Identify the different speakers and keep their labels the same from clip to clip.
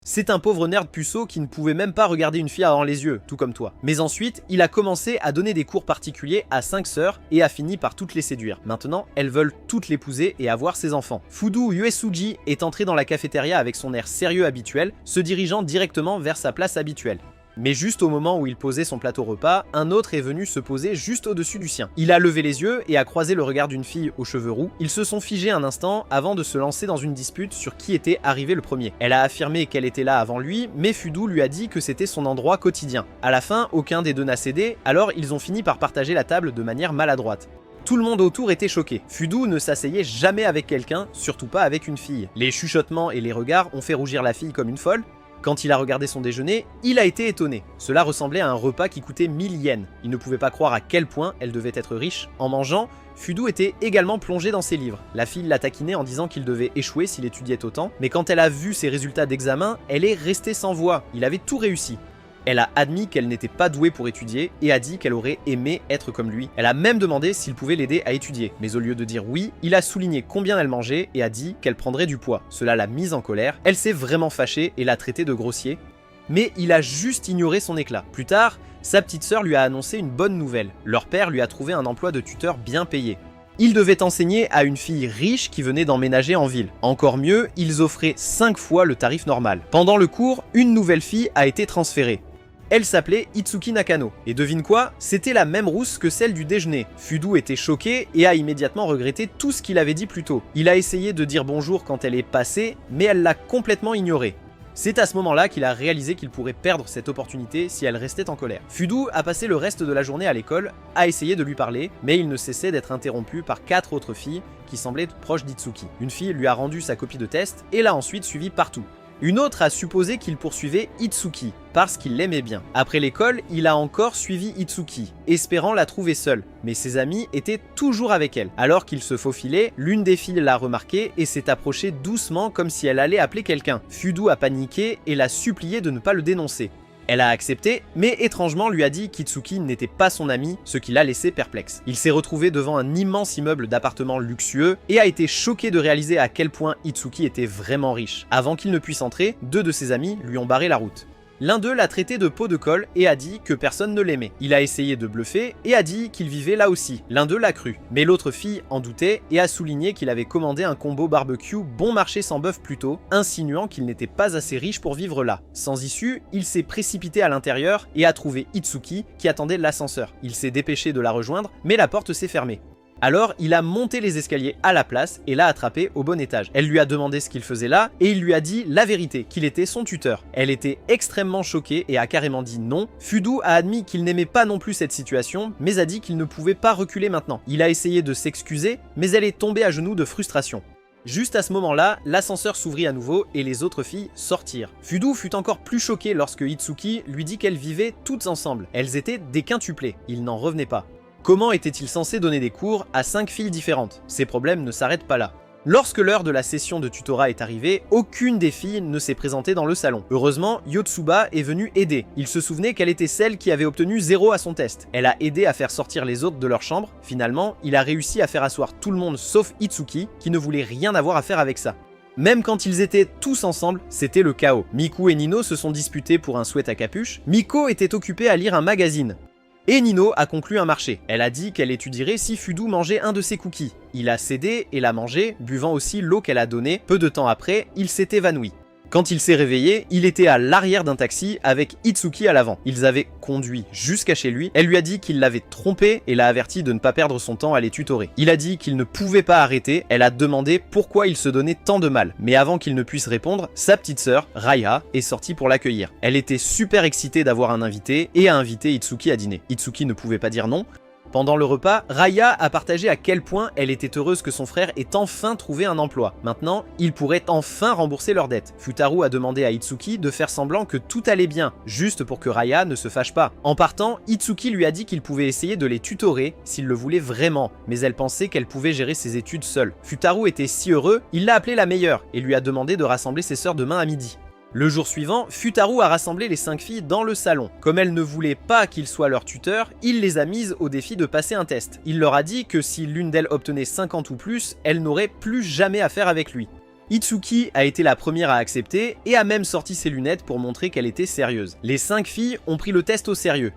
Speaker 1: C'est un pauvre nerd puceau qui ne pouvait même pas regarder une fille dans les yeux, tout comme toi. Mais ensuite, il a commencé à donner des cours particuliers à 5 sœurs et a fini par toutes les séduire. Maintenant, elles veulent toutes l'épouser et avoir ses enfants. Fudo Uesugi est entré dans la cafétéria avec son air sérieux habituel, se dirigeant directement vers sa place habituelle. Mais juste au moment où il posait son plateau repas, un autre est venu se poser juste au-dessus du sien. Il a levé les yeux et a croisé le regard d'une fille aux cheveux roux. Ils se sont figés un instant avant de se lancer dans une dispute sur qui était arrivé le premier. Elle a affirmé qu'elle était là avant lui, mais Fudo lui a dit que c'était son endroit quotidien. À la fin, aucun des deux n'a cédé, alors ils ont fini par partager la table de manière maladroite. Tout le monde autour était choqué. Fudo ne s'asseyait jamais avec quelqu'un, surtout pas avec une fille. Les chuchotements et les regards ont fait rougir la fille comme une folle. Quand il a regardé son déjeuner, il a été étonné. Cela ressemblait à un repas qui coûtait 1000 yens. Il ne pouvait pas croire à quel point elle devait être riche. En mangeant, Fudo était également plongé dans ses livres. La fille l'a taquiné en disant qu'il devait échouer s'il étudiait autant, mais quand elle a vu ses résultats d'examen, elle est restée sans voix. Il avait tout réussi. Elle a admis qu'elle n'était pas douée pour étudier et a dit qu'elle aurait aimé être comme lui. Elle a même demandé s'il pouvait l'aider à étudier. Mais au lieu de dire oui, il a souligné combien elle mangeait et a dit qu'elle prendrait du poids. Cela l'a mise en colère. Elle s'est vraiment fâchée et l'a traité de grossier. Mais il a juste ignoré son éclat. Plus tard, sa petite sœur lui a annoncé une bonne nouvelle. Leur père lui a trouvé un emploi de tuteur bien payé. Il devait enseigner à une fille riche qui venait d'emménager en ville. Encore mieux, ils offraient 5 fois le tarif normal. Pendant le cours, une nouvelle fille a été transférée. Elle s'appelait Itsuki Nakano. Et devine quoi? C'était la même rousse que celle du déjeuner. Fudo était choqué et a immédiatement regretté tout ce qu'il avait dit plus tôt. Il a essayé de dire bonjour quand elle est passée, mais elle l'a complètement ignoré. C'est à ce moment-là qu'il a réalisé qu'il pourrait perdre cette opportunité si elle restait en colère. Fudo a passé le reste de la journée à l'école, a essayé de lui parler, mais il ne cessait d'être interrompu par 4 autres filles qui semblaient proches d'Itsuki. Une fille lui a rendu sa copie de test et l'a ensuite suivi partout. Une autre a supposé qu'il poursuivait Itsuki, parce qu'il l'aimait bien. Après l'école, il a encore suivi Itsuki, espérant la trouver seule, mais ses amis étaient toujours avec elle. Alors qu'il se faufilait, l'une des filles l'a remarqué et s'est approchée doucement comme si elle allait appeler quelqu'un. Fudo a paniqué et l'a supplié de ne pas le dénoncer. Elle a accepté, mais étrangement lui a dit qu'Itsuki n'était pas son ami, ce qui l'a laissé perplexe. Il s'est retrouvé devant un immense immeuble d'appartements luxueux et a été choqué de réaliser à quel point Itsuki était vraiment riche. Avant qu'il ne puisse entrer, 2 de ses amis lui ont barré la route. L'un d'eux l'a traité de pot de colle et a dit que personne ne l'aimait. Il a essayé de bluffer et a dit qu'il vivait là aussi. L'un d'eux l'a cru. Mais l'autre fille en doutait et a souligné qu'il avait commandé un combo barbecue bon marché sans bœuf plus tôt, insinuant qu'il n'était pas assez riche pour vivre là. Sans issue, il s'est précipité à l'intérieur et a trouvé Itsuki qui attendait l'ascenseur. Il s'est dépêché de la rejoindre, mais la porte s'est fermée. Alors, il a monté les escaliers à la place et l'a attrapé au bon étage. Elle lui a demandé ce qu'il faisait là et il lui a dit la vérité, qu'il était son tuteur. Elle était extrêmement choquée et a carrément dit non. Fudo a admis qu'il n'aimait pas non plus cette situation, mais a dit qu'il ne pouvait pas reculer maintenant. Il a essayé de s'excuser, mais elle est tombée à genoux de frustration. Juste à ce moment-là, l'ascenseur s'ouvrit à nouveau et les autres filles sortirent. Fudo fut encore plus choqué lorsque Itsuki lui dit qu'elles vivaient toutes ensemble. Elles étaient des quintuplés, il n'en revenait pas. Comment était-il censé donner des cours à 5 filles différentes? Ces problèmes ne s'arrêtent pas là. Lorsque l'heure de la session de tutorat est arrivée, aucune des filles ne s'est présentée dans le salon. Heureusement, Yotsuba est venue aider. Il se souvenait qu'elle était celle qui avait obtenu 0 à son test. Elle a aidé à faire sortir les autres de leur chambre. Finalement, il a réussi à faire asseoir tout le monde sauf Itsuki, qui ne voulait rien avoir à faire avec ça. Même quand ils étaient tous ensemble, c'était le chaos. Miku et Nino se sont disputés pour un sweat à capuche. Miko était occupée à lire un magazine. Et Nino a conclu un marché. Elle a dit qu'elle étudierait si Fudo mangeait un de ses cookies. Il a cédé et l'a mangé, buvant aussi l'eau qu'elle a donnée. Peu de temps après, il s'est évanoui. Quand il s'est réveillé, il était à l'arrière d'un taxi avec Itsuki à l'avant. Ils avaient conduit jusqu'à chez lui. Elle lui a dit qu'il l'avait trompé et l'a averti de ne pas perdre son temps à les tutorer. Il a dit qu'il ne pouvait pas arrêter. Elle a demandé pourquoi il se donnait tant de mal. Mais avant qu'il ne puisse répondre, sa petite sœur, Raya, est sortie pour l'accueillir. Elle était super excitée d'avoir un invité et a invité Itsuki à dîner. Itsuki ne pouvait pas dire non. Pendant le repas, Raya a partagé à quel point elle était heureuse que son frère ait enfin trouvé un emploi. Maintenant, ils pourraient enfin rembourser leurs dettes. Futaru a demandé à Itsuki de faire semblant que tout allait bien, juste pour que Raya ne se fâche pas. En partant, Itsuki lui a dit qu'il pouvait essayer de les tutorer s'il le voulait vraiment, mais elle pensait qu'elle pouvait gérer ses études seule. Futaru était si heureux, il l'a appelée la meilleure et lui a demandé de rassembler ses sœurs demain à midi. Le jour suivant, Futaru a rassemblé les 5 filles dans le salon. Comme elle ne voulait pas qu'il soit leur tuteur, il les a mises au défi de passer un test. Il leur a dit que si l'une d'elles obtenait 50 ou plus, elle n'aurait plus jamais affaire avec lui. Itsuki a été la première à accepter et a même sorti ses lunettes pour montrer qu'elle était sérieuse. Les 5 filles ont pris le test au sérieux.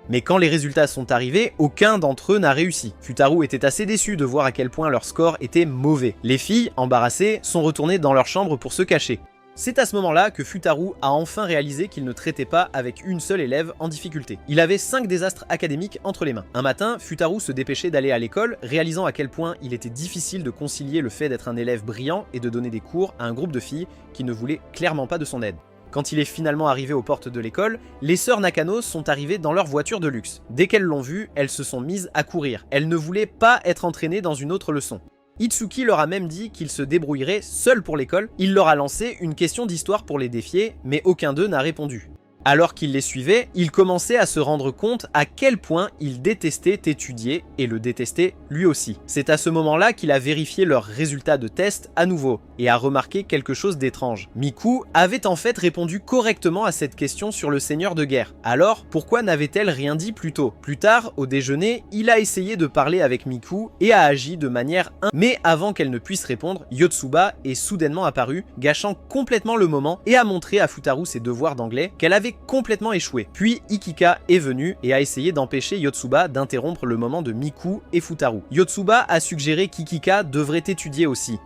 Speaker 1: Mais quand les résultats sont arrivés, aucun d'entre eux n'a réussi. Futaru était assez déçu de voir à quel point leur score était mauvais. Les filles, embarrassées, sont retournées dans leur chambre pour se cacher. C'est à ce moment-là que Futaru a enfin réalisé qu'il ne traitait pas avec une seule élève en difficulté. Il avait 5 désastres académiques entre les mains. Un matin, Futaru se dépêchait d'aller à l'école, réalisant à quel point il était difficile de concilier le fait d'être un élève brillant et de donner des cours à un groupe de filles qui ne voulaient clairement pas de son aide. Quand il est finalement arrivé aux portes de l'école, les sœurs Nakano sont arrivées dans leur voiture de luxe. Dès qu'elles l'ont vu, elles se sont mises à courir. Elles ne voulaient pas être entraînées dans une autre leçon. Itsuki leur a même dit qu'il se débrouillerait seul pour l'école. Il leur a lancé une question d'histoire pour les défier, mais aucun d'eux n'a répondu. Alors qu'il les suivait, il commençait à se rendre compte à quel point il détestait étudier et le détestait lui aussi. C'est à ce moment-là qu'il a vérifié leurs résultats de test à nouveau et a remarqué quelque chose d'étrange. Miku avait en fait répondu correctement à cette question sur le seigneur de guerre. Alors, pourquoi n'avait-elle rien dit plus tôt? Plus tard, au déjeuner, il a essayé de parler avec Miku et a agi de manière mais avant qu'elle ne puisse répondre, Yotsuba est soudainement apparu, gâchant complètement le moment et a montré à Futaru ses devoirs d'anglais qu'elle avait complètement échoué. Puis Ikika est venu et a essayé d'empêcher Yotsuba d'interrompre le moment de Miku et Futaru. Yotsuba a suggéré qu'Ikika devrait étudier aussi.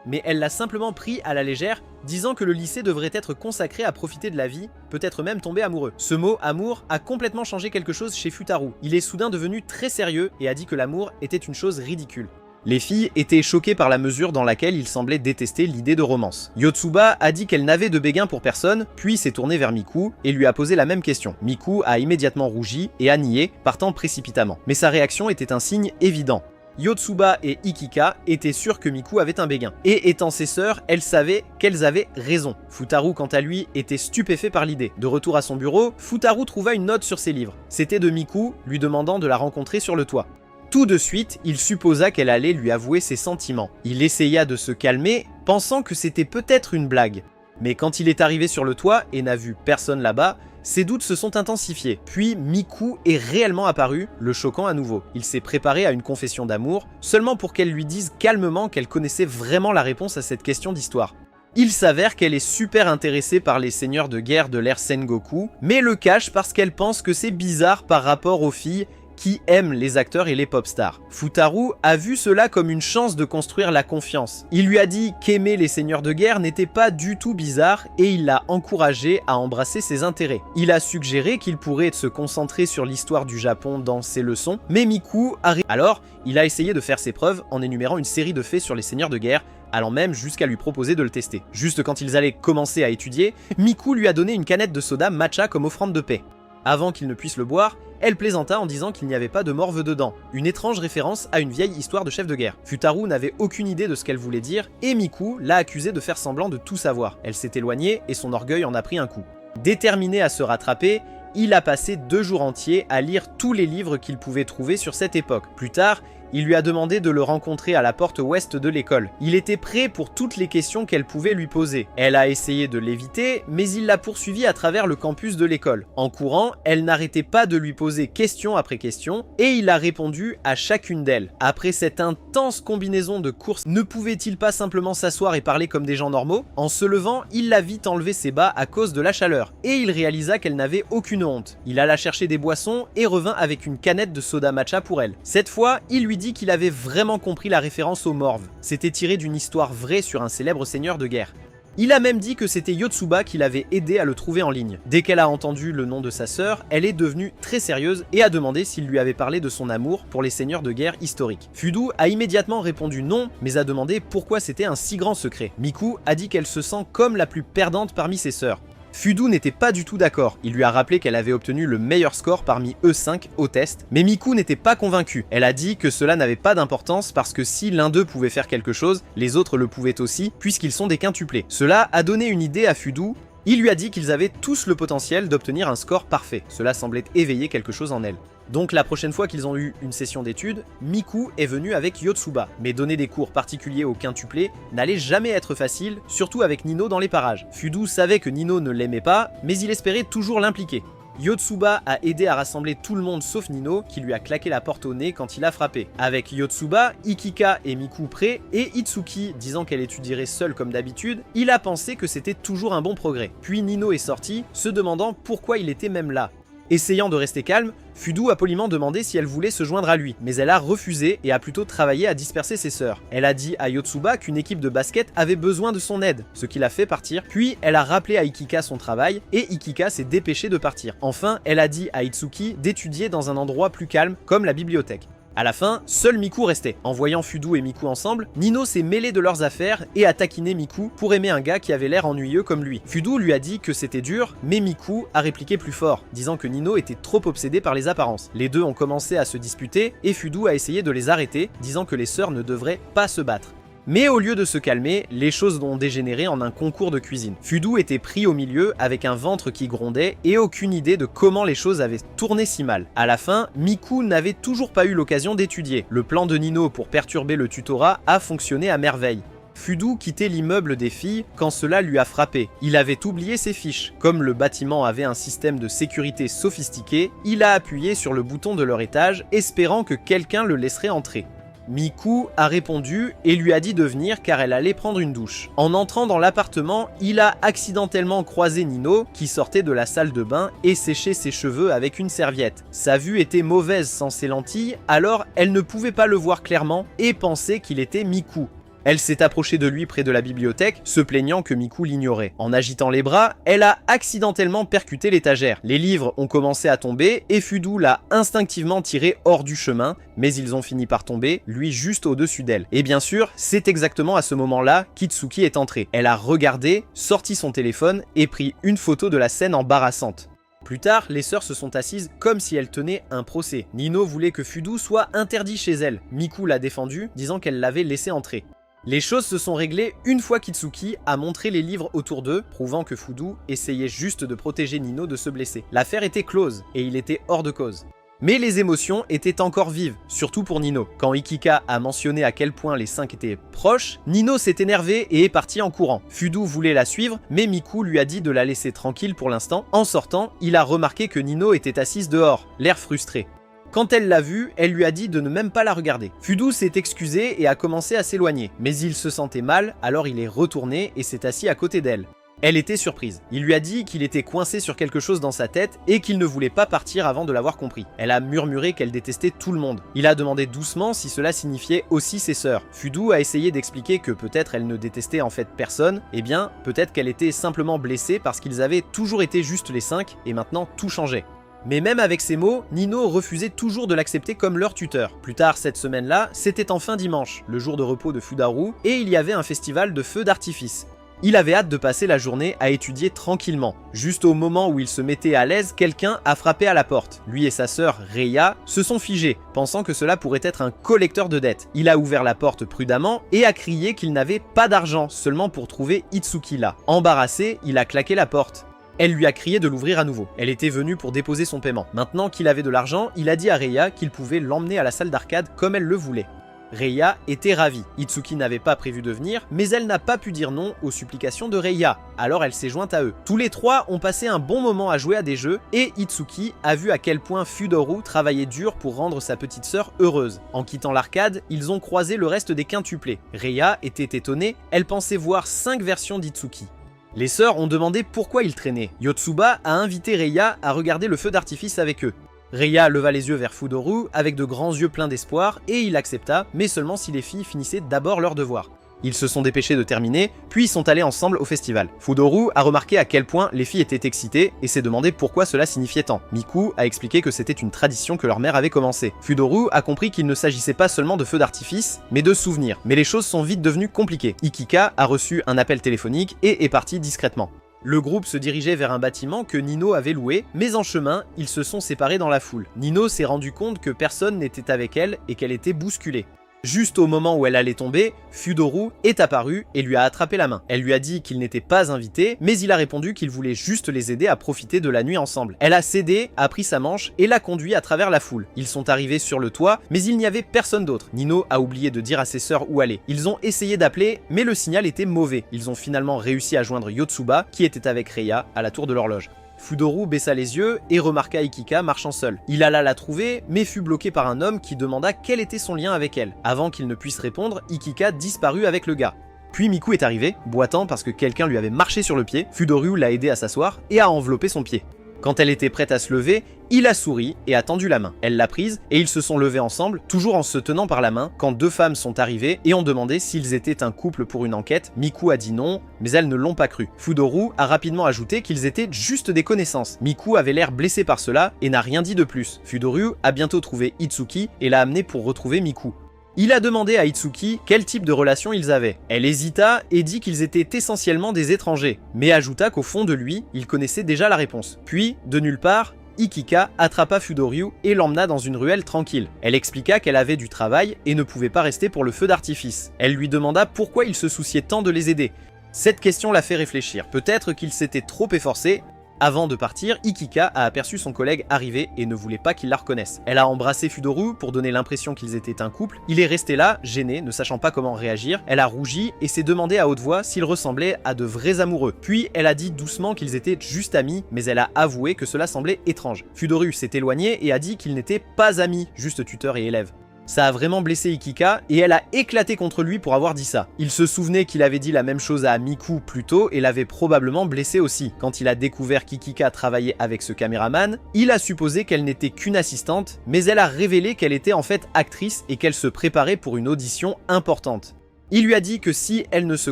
Speaker 1: Mais elle l'a simplement pris à la légère, disant que le lycée devrait être consacré à profiter de la vie, peut-être même tomber amoureux. Ce mot « amour » a complètement changé quelque chose chez Futaru. Il est soudain devenu très sérieux et a dit que l'amour était une chose ridicule. Les filles étaient choquées par la mesure dans laquelle il semblait détester l'idée de romance. Yotsuba a dit qu'elle n'avait de béguin pour personne, puis s'est tournée vers Miku et lui a posé la même question. Miku a immédiatement rougi et a nié, partant précipitamment. Mais sa réaction était un signe évident. Yotsuba et Ikika étaient sûrs que Miku avait un béguin. Et étant ses sœurs, elles savaient qu'elles avaient raison. Futaru, quant à lui, était stupéfait par l'idée. De retour à son bureau, Futaru trouva une note sur ses livres. C'était de Miku, lui demandant de la rencontrer sur le toit. Tout de suite, il supposa qu'elle allait lui avouer ses sentiments. Il essaya de se calmer, pensant que c'était peut-être une blague. Mais quand il est arrivé sur le toit et n'a vu personne là-bas, ses doutes se sont intensifiés. Puis Miku est réellement apparu, le choquant à nouveau. Il s'est préparé à une confession d'amour, seulement pour qu'elle lui dise calmement qu'elle connaissait vraiment la réponse à cette question d'histoire. Il s'avère qu'elle est super intéressée par les seigneurs de guerre de l'ère Sengoku, mais le cache parce qu'elle pense que c'est bizarre par rapport aux filles qui aime les acteurs et les pop stars. Futaru a vu cela comme une chance de construire la confiance. Il lui a dit qu'aimer les seigneurs de guerre n'était pas du tout bizarre et il l'a encouragé à embrasser ses intérêts. Il a suggéré qu'il pourrait se concentrer sur l'histoire du Japon dans ses leçons, mais Miku a... Alors, il a essayé de faire ses preuves en énumérant une série de faits sur les seigneurs de guerre, allant même jusqu'à lui proposer de le tester. Juste quand ils allaient commencer à étudier, Miku lui a donné une canette de soda matcha comme offrande de paix. Avant qu'il ne puisse le boire, elle plaisanta en disant qu'il n'y avait pas de morve dedans, une étrange référence à une vieille histoire de chef de guerre. Futaru n'avait aucune idée de ce qu'elle voulait dire, et Miku l'a accusée de faire semblant de tout savoir. Elle s'est éloignée et son orgueil en a pris un coup. Déterminé à se rattraper, il a passé 2 jours entiers à lire tous les livres qu'il pouvait trouver sur cette époque. Plus tard, il lui a demandé de le rencontrer à la porte ouest de l'école. Il était prêt pour toutes les questions qu'elle pouvait lui poser. Elle a essayé de l'éviter, mais il l'a poursuivie à travers le campus de l'école. En courant, elle n'arrêtait pas de lui poser question après question, et il a répondu à chacune d'elles. Après cette intense combinaison de courses, ne pouvait-il pas simplement s'asseoir et parler comme des gens normaux? En se levant, il l'a vite enlevé ses bas à cause de la chaleur, et il réalisa qu'elle n'avait aucune honte. Il alla chercher des boissons et revint avec une canette de soda matcha pour elle. Cette fois, il lui dit qu'il avait vraiment compris la référence aux morves. C'était tiré d'une histoire vraie sur un célèbre seigneur de guerre. Il a même dit que c'était Yotsuba qui l'avait aidé à le trouver en ligne. Dès qu'elle a entendu le nom de sa sœur, elle est devenue très sérieuse et a demandé s'il lui avait parlé de son amour pour les seigneurs de guerre historiques. Fudo a immédiatement répondu non, mais a demandé pourquoi c'était un si grand secret. Miku a dit qu'elle se sent comme la plus perdante parmi ses sœurs. Fudo n'était pas du tout d'accord, il lui a rappelé qu'elle avait obtenu le meilleur score parmi eux 5 au test, mais Miku n'était pas convaincue. Elle a dit que cela n'avait pas d'importance parce que si l'un d'eux pouvait faire quelque chose, les autres le pouvaient aussi, puisqu'ils sont des quintuplés. Cela a donné une idée à Fudo. Il lui a dit qu'ils avaient tous le potentiel d'obtenir un score parfait. Cela semblait éveiller quelque chose en elle. Donc la prochaine fois qu'ils ont eu une session d'études, Miku est venu avec Yotsuba. Mais donner des cours particuliers aux quintuplés n'allait jamais être facile, surtout avec Nino dans les parages. Fudo savait que Nino ne l'aimait pas, mais il espérait toujours l'impliquer. Yotsuba a aidé à rassembler tout le monde sauf Nino, qui lui a claqué la porte au nez quand il a frappé. Avec Yotsuba, Ikika et Miku prêts, et Itsuki disant qu'elle étudierait seule comme d'habitude, il a pensé que c'était toujours un bon progrès. Puis Nino est sorti, se demandant pourquoi il était même là. Essayant de rester calme, Fudo a poliment demandé si elle voulait se joindre à lui, mais elle a refusé et a plutôt travaillé à disperser ses sœurs. Elle a dit à Yotsuba qu'une équipe de basket avait besoin de son aide, ce qui l'a fait partir, puis elle a rappelé à Ikika son travail, et Ikika s'est dépêché de partir. Enfin, elle a dit à Itsuki d'étudier dans un endroit plus calme, comme la bibliothèque. À la fin, seul Miku restait. En voyant Fudo et Miku ensemble, Nino s'est mêlé de leurs affaires et a taquiné Miku pour aimer un gars qui avait l'air ennuyeux comme lui. Fudo lui a dit que c'était dur, mais Miku a répliqué plus fort, disant que Nino était trop obsédé par les apparences. Les deux ont commencé à se disputer et Fudo a essayé de les arrêter, disant que les sœurs ne devraient pas se battre. Mais au lieu de se calmer, les choses ont dégénéré en un concours de cuisine. Fudo était pris au milieu avec un ventre qui grondait et aucune idée de comment les choses avaient tourné si mal. À la fin, Miku n'avait toujours pas eu l'occasion d'étudier. Le plan de Nino pour perturber le tutorat a fonctionné à merveille. Fudo quittait l'immeuble des filles quand cela lui a frappé. Il avait oublié ses fiches. Comme le bâtiment avait un système de sécurité sophistiqué, il a appuyé sur le bouton de leur étage, espérant que quelqu'un le laisserait entrer. Miku a répondu et lui a dit de venir car elle allait prendre une douche. En entrant dans l'appartement, il a accidentellement croisé Nino qui sortait de la salle de bain et séchait ses cheveux avec une serviette. Sa vue était mauvaise sans ses lentilles, alors elle ne pouvait pas le voir clairement et pensait qu'il était Miku. Elle s'est approchée de lui près de la bibliothèque, se plaignant que Miku l'ignorait. En agitant les bras, elle a accidentellement percuté l'étagère. Les livres ont commencé à tomber et Fudo l'a instinctivement tiré hors du chemin, mais ils ont fini par tomber, lui juste au-dessus d'elle. Et bien sûr, c'est exactement à ce moment-là qu'Itsuki est entrée. Elle a regardé, sorti son téléphone et pris une photo de la scène embarrassante. Plus tard, les sœurs se sont assises comme si elles tenaient un procès. Nino voulait que Fudo soit interdit chez elle. Miku l'a défendu, disant qu'elle l'avait laissé entrer. Les choses se sont réglées une fois qu'Itsuki a montré les livres autour d'eux, prouvant que Fudo essayait juste de protéger Nino de se blesser. L'affaire était close, et il était hors de cause. Mais les émotions étaient encore vives, surtout pour Nino. Quand Ikika a mentionné à quel point les 5 étaient proches, Nino s'est énervé et est parti en courant. Fudo voulait la suivre, mais Miku lui a dit de la laisser tranquille pour l'instant. En sortant, il a remarqué que Nino était assise dehors, l'air frustré. Quand elle l'a vue, elle lui a dit de ne même pas la regarder. Fudo s'est excusé et a commencé à s'éloigner, mais il se sentait mal, alors il est retourné et s'est assis à côté d'elle. Elle était surprise. Il lui a dit qu'il était coincé sur quelque chose dans sa tête et qu'il ne voulait pas partir avant de l'avoir compris. Elle a murmuré qu'elle détestait tout le monde. Il a demandé doucement si cela signifiait aussi ses sœurs. Fudo a essayé d'expliquer que peut-être elle ne détestait en fait personne, eh bien peut-être qu'elle était simplement blessée parce qu'ils avaient toujours été juste les 5 et maintenant tout changeait. Mais même avec ces mots, Nino refusait toujours de l'accepter comme leur tuteur. Plus tard cette semaine-là, c'était enfin dimanche, le jour de repos de Fudaru, et il y avait un festival de feux d'artifice. Il avait hâte de passer la journée à étudier tranquillement. Juste au moment où il se mettait à l'aise, quelqu'un a frappé à la porte. Lui et sa sœur, Reiya, se sont figés, pensant que cela pourrait être un collecteur de dettes. Il a ouvert la porte prudemment et a crié qu'il n'avait pas d'argent, seulement pour trouver Itsuki là. Embarrassé, il a claqué la porte. Elle lui a crié de l'ouvrir à nouveau. Elle était venue pour déposer son paiement. Maintenant qu'il avait de l'argent, il a dit à Reiya qu'il pouvait l'emmener à la salle d'arcade comme elle le voulait. Reiya était ravie. Itsuki n'avait pas prévu de venir, mais elle n'a pas pu dire non aux supplications de Reiya, alors elle s'est jointe à eux. Tous les trois ont passé un bon moment à jouer à des jeux, et Itsuki a vu à quel point Fudoru travaillait dur pour rendre sa petite sœur heureuse. En quittant l'arcade, ils ont croisé le reste des quintuplés. Reiya était étonnée, elle pensait voir 5 versions d'Itsuki. Les sœurs ont demandé pourquoi ils traînaient. Yotsuba a invité Reiya à regarder le feu d'artifice avec eux. Reiya leva les yeux vers Fudoru avec de grands yeux pleins d'espoir et il accepta, mais seulement si les filles finissaient d'abord leur devoir. Ils se sont dépêchés de terminer, puis sont allés ensemble au festival. Fudoru a remarqué à quel point les filles étaient excitées et s'est demandé pourquoi cela signifiait tant. Miku a expliqué que c'était une tradition que leur mère avait commencée. Fudoru a compris qu'il ne s'agissait pas seulement de feux d'artifice, mais de souvenirs. Mais les choses sont vite devenues compliquées. Ikika a reçu un appel téléphonique et est parti discrètement. Le groupe se dirigeait vers un bâtiment que Nino avait loué, mais en chemin, ils se sont séparés dans la foule. Nino s'est rendu compte que personne n'était avec elle et qu'elle était bousculée. Juste au moment où elle allait tomber, Fudoru est apparu et lui a attrapé la main. Elle lui a dit qu'il n'était pas invité, mais il a répondu qu'il voulait juste les aider à profiter de la nuit ensemble. Elle a cédé, a pris sa manche et l'a conduit à travers la foule. Ils sont arrivés sur le toit, mais il n'y avait personne d'autre. Nino a oublié de dire à ses sœurs où aller. Ils ont essayé d'appeler, mais le signal était mauvais. Ils ont finalement réussi à joindre Yotsuba, qui était avec Reiya à la tour de l'horloge. Fudoru baissa les yeux et remarqua Ikika marchant seul. Il alla la trouver, mais fut bloqué par un homme qui demanda quel était son lien avec elle. Avant qu'il ne puisse répondre, Ikika disparut avec le gars. Puis Miku est arrivé, boitant parce que quelqu'un lui avait marché sur le pied. Fudoru l'a aidé à s'asseoir et a enveloppé son pied. Quand elle était prête à se lever, il a souri et a tendu la main. Elle l'a prise et ils se sont levés ensemble, toujours en se tenant par la main, quand deux femmes sont arrivées et ont demandé s'ils étaient un couple pour une enquête. Miku a dit non, mais elles ne l'ont pas cru. Fudoru a rapidement ajouté qu'ils étaient juste des connaissances. Miku avait l'air blessé par cela et n'a rien dit de plus. Fudoru a bientôt trouvé Itsuki et l'a amené pour retrouver Miku. Il a demandé à Itsuki quel type de relation ils avaient. Elle hésita et dit qu'ils étaient essentiellement des étrangers, mais ajouta qu'au fond de lui, il connaissait déjà la réponse. Puis, de nulle part, Ikika attrapa Fudoru et l'emmena dans une ruelle tranquille. Elle expliqua qu'elle avait du travail et ne pouvait pas rester pour le feu d'artifice. Elle lui demanda pourquoi il se souciait tant de les aider. Cette question l'a fait réfléchir. Peut-être qu'il s'était trop efforcé. Avant de partir, Ikika a aperçu son collègue arriver et ne voulait pas qu'il la reconnaisse. Elle a embrassé Fudoru pour donner l'impression qu'ils étaient un couple. Il est resté là, gêné, ne sachant pas comment réagir. Elle a rougi et s'est demandé à haute voix s'ils ressemblaient à de vrais amoureux. Puis elle a dit doucement qu'ils étaient juste amis, mais elle a avoué que cela semblait étrange. Fudoru s'est éloigné et a dit qu'ils n'étaient pas amis, juste tuteur et élève. Ça a vraiment blessé Ikika et elle a éclaté contre lui pour avoir dit ça. Il se souvenait qu'il avait dit la même chose à Miku plus tôt et l'avait probablement blessé aussi. Quand il a découvert qu'Ikika travaillait avec ce caméraman, il a supposé qu'elle n'était qu'une assistante, mais elle a révélé qu'elle était en fait actrice et qu'elle se préparait pour une audition importante. Il lui a dit que si elle ne se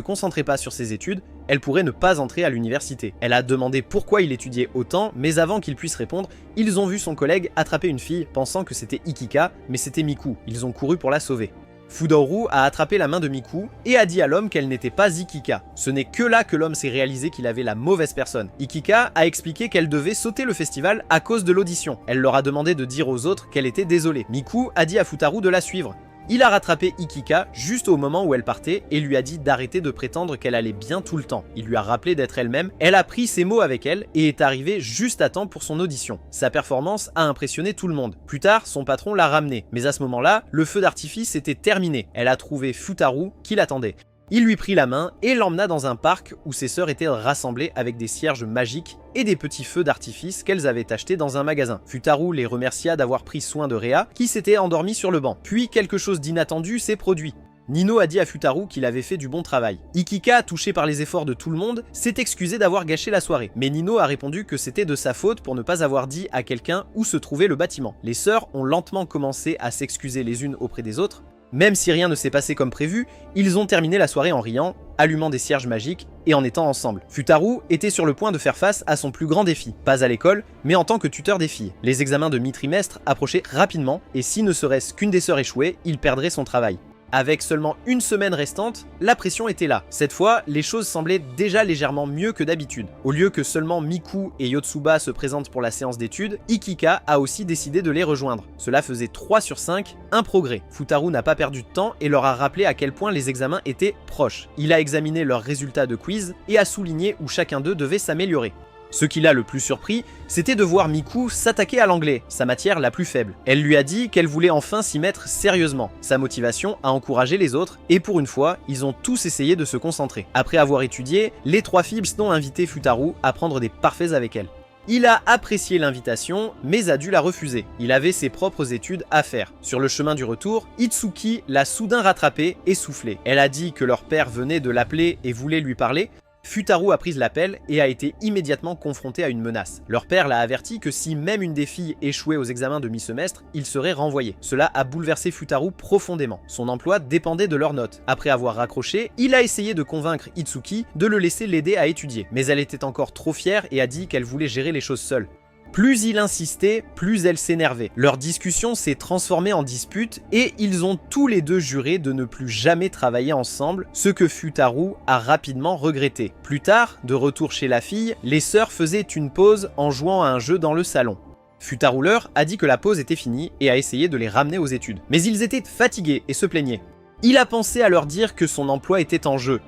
Speaker 1: concentrait pas sur ses études, elle pourrait ne pas entrer à l'université. Elle a demandé pourquoi il étudiait autant, mais avant qu'il puisse répondre, ils ont vu son collègue attraper une fille pensant que c'était Ikika, mais c'était Miku. Ils ont couru pour la sauver. Fudoru a attrapé la main de Miku et a dit à l'homme qu'elle n'était pas Ikika. Ce n'est que là que l'homme s'est réalisé qu'il avait la mauvaise personne. Ikika a expliqué qu'elle devait sauter le festival à cause de l'audition. Elle leur a demandé de dire aux autres qu'elle était désolée. Miku a dit à Futaru de la suivre. Il a rattrapé Ikika juste au moment où elle partait et lui a dit d'arrêter de prétendre qu'elle allait bien tout le temps. Il lui a rappelé d'être elle-même, elle a pris ses mots avec elle et est arrivée juste à temps pour son audition. Sa performance a impressionné tout le monde. Plus tard, son patron l'a ramenée, mais à ce moment-là, le feu d'artifice était terminé. Elle a trouvé Futaru qui l'attendait. Il lui prit la main et l'emmena dans un parc où ses sœurs étaient rassemblées avec des cierges magiques et des petits feux d'artifice qu'elles avaient achetés dans un magasin. Futaru les remercia d'avoir pris soin de Rhea, qui s'était endormie sur le banc. Puis quelque chose d'inattendu s'est produit. Nino a dit à Futaru qu'il avait fait du bon travail. Ikika, touché par les efforts de tout le monde, s'est excusé d'avoir gâché la soirée. Mais Nino a répondu que c'était de sa faute pour ne pas avoir dit à quelqu'un où se trouvait le bâtiment. Les sœurs ont lentement commencé à s'excuser les unes auprès des autres. Même si rien ne s'est passé comme prévu, ils ont terminé la soirée en riant, allumant des cierges magiques et en étant ensemble. Futaru était sur le point de faire face à son plus grand défi, pas à l'école, mais en tant que tuteur des filles. Les examens de mi-trimestre approchaient rapidement et si ne serait-ce qu'une des sœurs échouait, il perdrait son travail. Avec seulement une semaine restante, la pression était là. Cette fois, les choses semblaient déjà légèrement mieux que d'habitude. Au lieu que seulement Miku et Yotsuba se présentent pour la séance d'études, Ikika a aussi décidé de les rejoindre. Cela faisait 3 sur 5, un progrès. Futaru n'a pas perdu de temps et leur a rappelé à quel point les examens étaient proches. Il a examiné leurs résultats de quiz et a souligné où chacun d'eux devait s'améliorer. Ce qui l'a le plus surpris, c'était de voir Miku s'attaquer à l'anglais, sa matière la plus faible. Elle lui a dit qu'elle voulait enfin s'y mettre sérieusement. Sa motivation a encouragé les autres, et pour une fois, ils ont tous essayé de se concentrer. Après avoir étudié, les 3 filles ont invité Futaru à prendre des parfaits avec elle. Il a apprécié l'invitation, mais a dû la refuser. Il avait ses propres études à faire. Sur le chemin du retour, Itsuki l'a soudain rattrapé et soufflé. Elle a dit que leur père venait de l'appeler et voulait lui parler. Futaru a pris l'appel et a été immédiatement confronté à une menace. Leur père l'a averti que si même une des filles échouait aux examens de mi-semestre, il serait renvoyé. Cela a bouleversé Futaru profondément. Son emploi dépendait de leurs notes. Après avoir raccroché, il a essayé de convaincre Itsuki de le laisser l'aider à étudier. Mais elle était encore trop fière et a dit qu'elle voulait gérer les choses seule. Plus il insistait, plus elle s'énervait. Leur discussion s'est transformée en dispute et ils ont tous les deux juré de ne plus jamais travailler ensemble, ce que Futaru a rapidement regretté. Plus tard, de retour chez la fille, les sœurs faisaient une pause en jouant à un jeu dans le salon. Futaru leur a dit que la pause était finie et a essayé de les ramener aux études. Mais ils étaient fatigués et se plaignaient. Il a pensé à leur dire que son emploi était en jeu.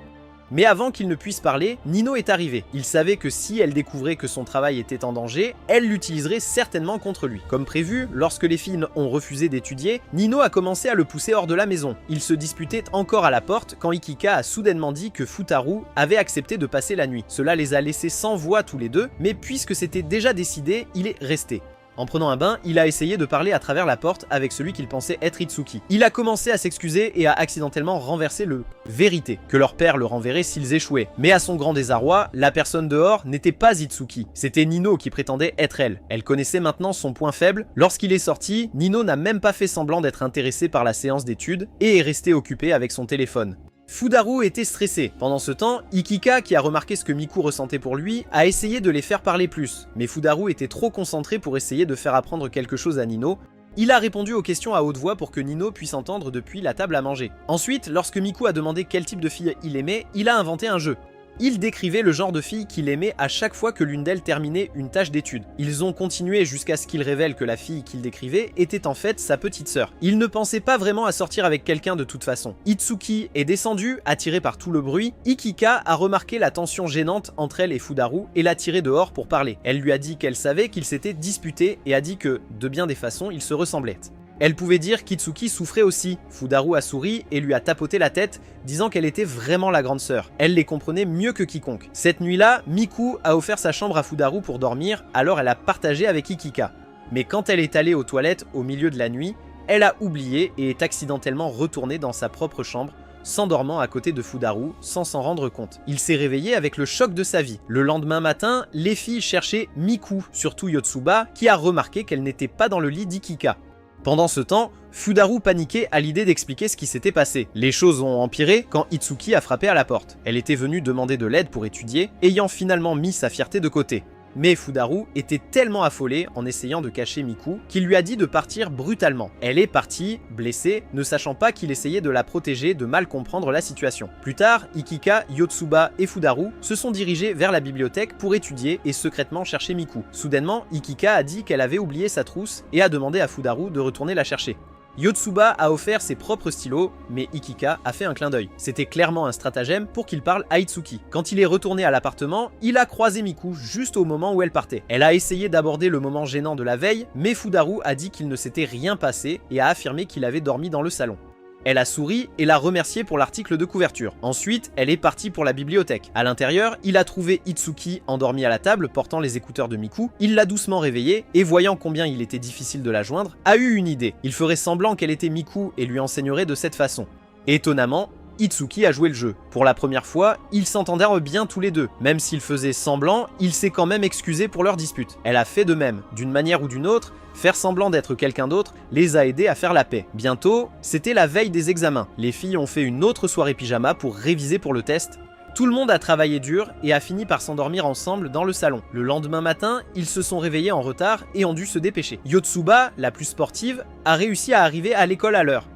Speaker 1: Mais avant qu'il ne puisse parler, Nino est arrivé. Il savait que si elle découvrait que son travail était en danger, elle l'utiliserait certainement contre lui. Comme prévu, lorsque les filles ont refusé d'étudier, Nino a commencé à le pousser hors de la maison. Ils se disputaient encore à la porte quand Ikika a soudainement dit que Futaru avait accepté de passer la nuit. Cela les a laissés sans voix tous les deux, mais puisque c'était déjà décidé, il est resté. En prenant un bain, il a essayé de parler à travers la porte avec celui qu'il pensait être Itsuki. Il a commencé à s'excuser et a accidentellement renversé le vérité, que leur père leur enverrait s'ils échouaient. Mais à son grand désarroi, la personne dehors n'était pas Itsuki, c'était Nino qui prétendait être elle. Elle connaissait maintenant son point faible. Lorsqu'il est sorti, Nino n'a même pas fait semblant d'être intéressé par la séance d'études et est resté occupé avec son téléphone. Futaru était stressé. Pendant ce temps, Ikika, qui a remarqué ce que Miku ressentait pour lui, a essayé de les faire parler plus. Mais Futaru était trop concentré pour essayer de faire apprendre quelque chose à Nino. Il a répondu aux questions à haute voix pour que Nino puisse entendre depuis la table à manger. Ensuite, lorsque Miku a demandé quel type de fille il aimait, il a inventé un jeu. Il décrivait le genre de fille qu'il aimait à chaque fois que l'une d'elles terminait une tâche d'étude. Ils ont continué jusqu'à ce qu'il révèle que la fille qu'il décrivait était en fait sa petite sœur. Il ne pensait pas vraiment à sortir avec quelqu'un de toute façon. Itsuki est descendu, attiré par tout le bruit. Ikika a remarqué la tension gênante entre elle et Futaru et l'a tiré dehors pour parler. Elle lui a dit qu'elle savait qu'ils s'étaient disputés et a dit que, de bien des façons, ils se ressemblaient. Elle pouvait dire qu'Itsuki souffrait aussi. Futaru a souri et lui a tapoté la tête, disant qu'elle était vraiment la grande sœur. Elle les comprenait mieux que quiconque. Cette nuit-là, Miku a offert sa chambre à Futaru pour dormir, alors elle a partagé avec Ikika. Mais quand elle est allée aux toilettes au milieu de la nuit, elle a oublié et est accidentellement retournée dans sa propre chambre, s'endormant à côté de Futaru sans s'en rendre compte. Il s'est réveillé avec le choc de sa vie. Le lendemain matin, les filles cherchaient Miku, surtout Yotsuba, qui a remarqué qu'elle n'était pas dans le lit d'Ikika. Pendant ce temps, Futaru paniquait à l'idée d'expliquer ce qui s'était passé. Les choses ont empiré quand Itsuki a frappé à la porte. Elle était venue demander de l'aide pour étudier, ayant finalement mis sa fierté de côté. Mais Futaru était tellement affolée en essayant de cacher Miku qu'il lui a dit de partir brutalement. Elle est partie, blessée, ne sachant pas qu'il essayait de la protéger de mal comprendre la situation. Plus tard, Ikika, Yotsuba et Futaru se sont dirigés vers la bibliothèque pour étudier et secrètement chercher Miku. Soudainement, Ikika a dit qu'elle avait oublié sa trousse et a demandé à Futaru de retourner la chercher. Yotsuba a offert ses propres stylos, mais Ikika a fait un clin d'œil. C'était clairement un stratagème pour qu'il parle à Itsuki. Quand il est retourné à l'appartement, il a croisé Miku juste au moment où elle partait. Elle a essayé d'aborder le moment gênant de la veille, mais Futaru a dit qu'il ne s'était rien passé et a affirmé qu'il avait dormi dans le salon. Elle a souri et l'a remercié pour l'article de couverture. Ensuite, elle est partie pour la bibliothèque. À l'intérieur, il a trouvé Itsuki endormi à la table portant les écouteurs de Miku. Il l'a doucement réveillée et voyant combien il était difficile de la joindre, a eu une idée. Il ferait semblant qu'elle était Miku et lui enseignerait de cette façon. Étonnamment, Itsuki a joué le jeu. Pour la première fois, ils s'entendaient bien tous les deux. Même s'il faisait semblant, il s'est quand même excusé pour leur dispute. Elle a fait de même. D'une manière ou d'une autre, faire semblant d'être quelqu'un d'autre les a aidés à faire la paix. Bientôt, c'était la veille des examens. Les filles ont fait une autre soirée pyjama pour réviser pour le test. Tout le monde a travaillé dur et a fini par s'endormir ensemble dans le salon. Le lendemain matin, ils se sont réveillés en retard et ont dû se dépêcher. Yotsuba, la plus sportive, a réussi à arriver à l'école à l'heure.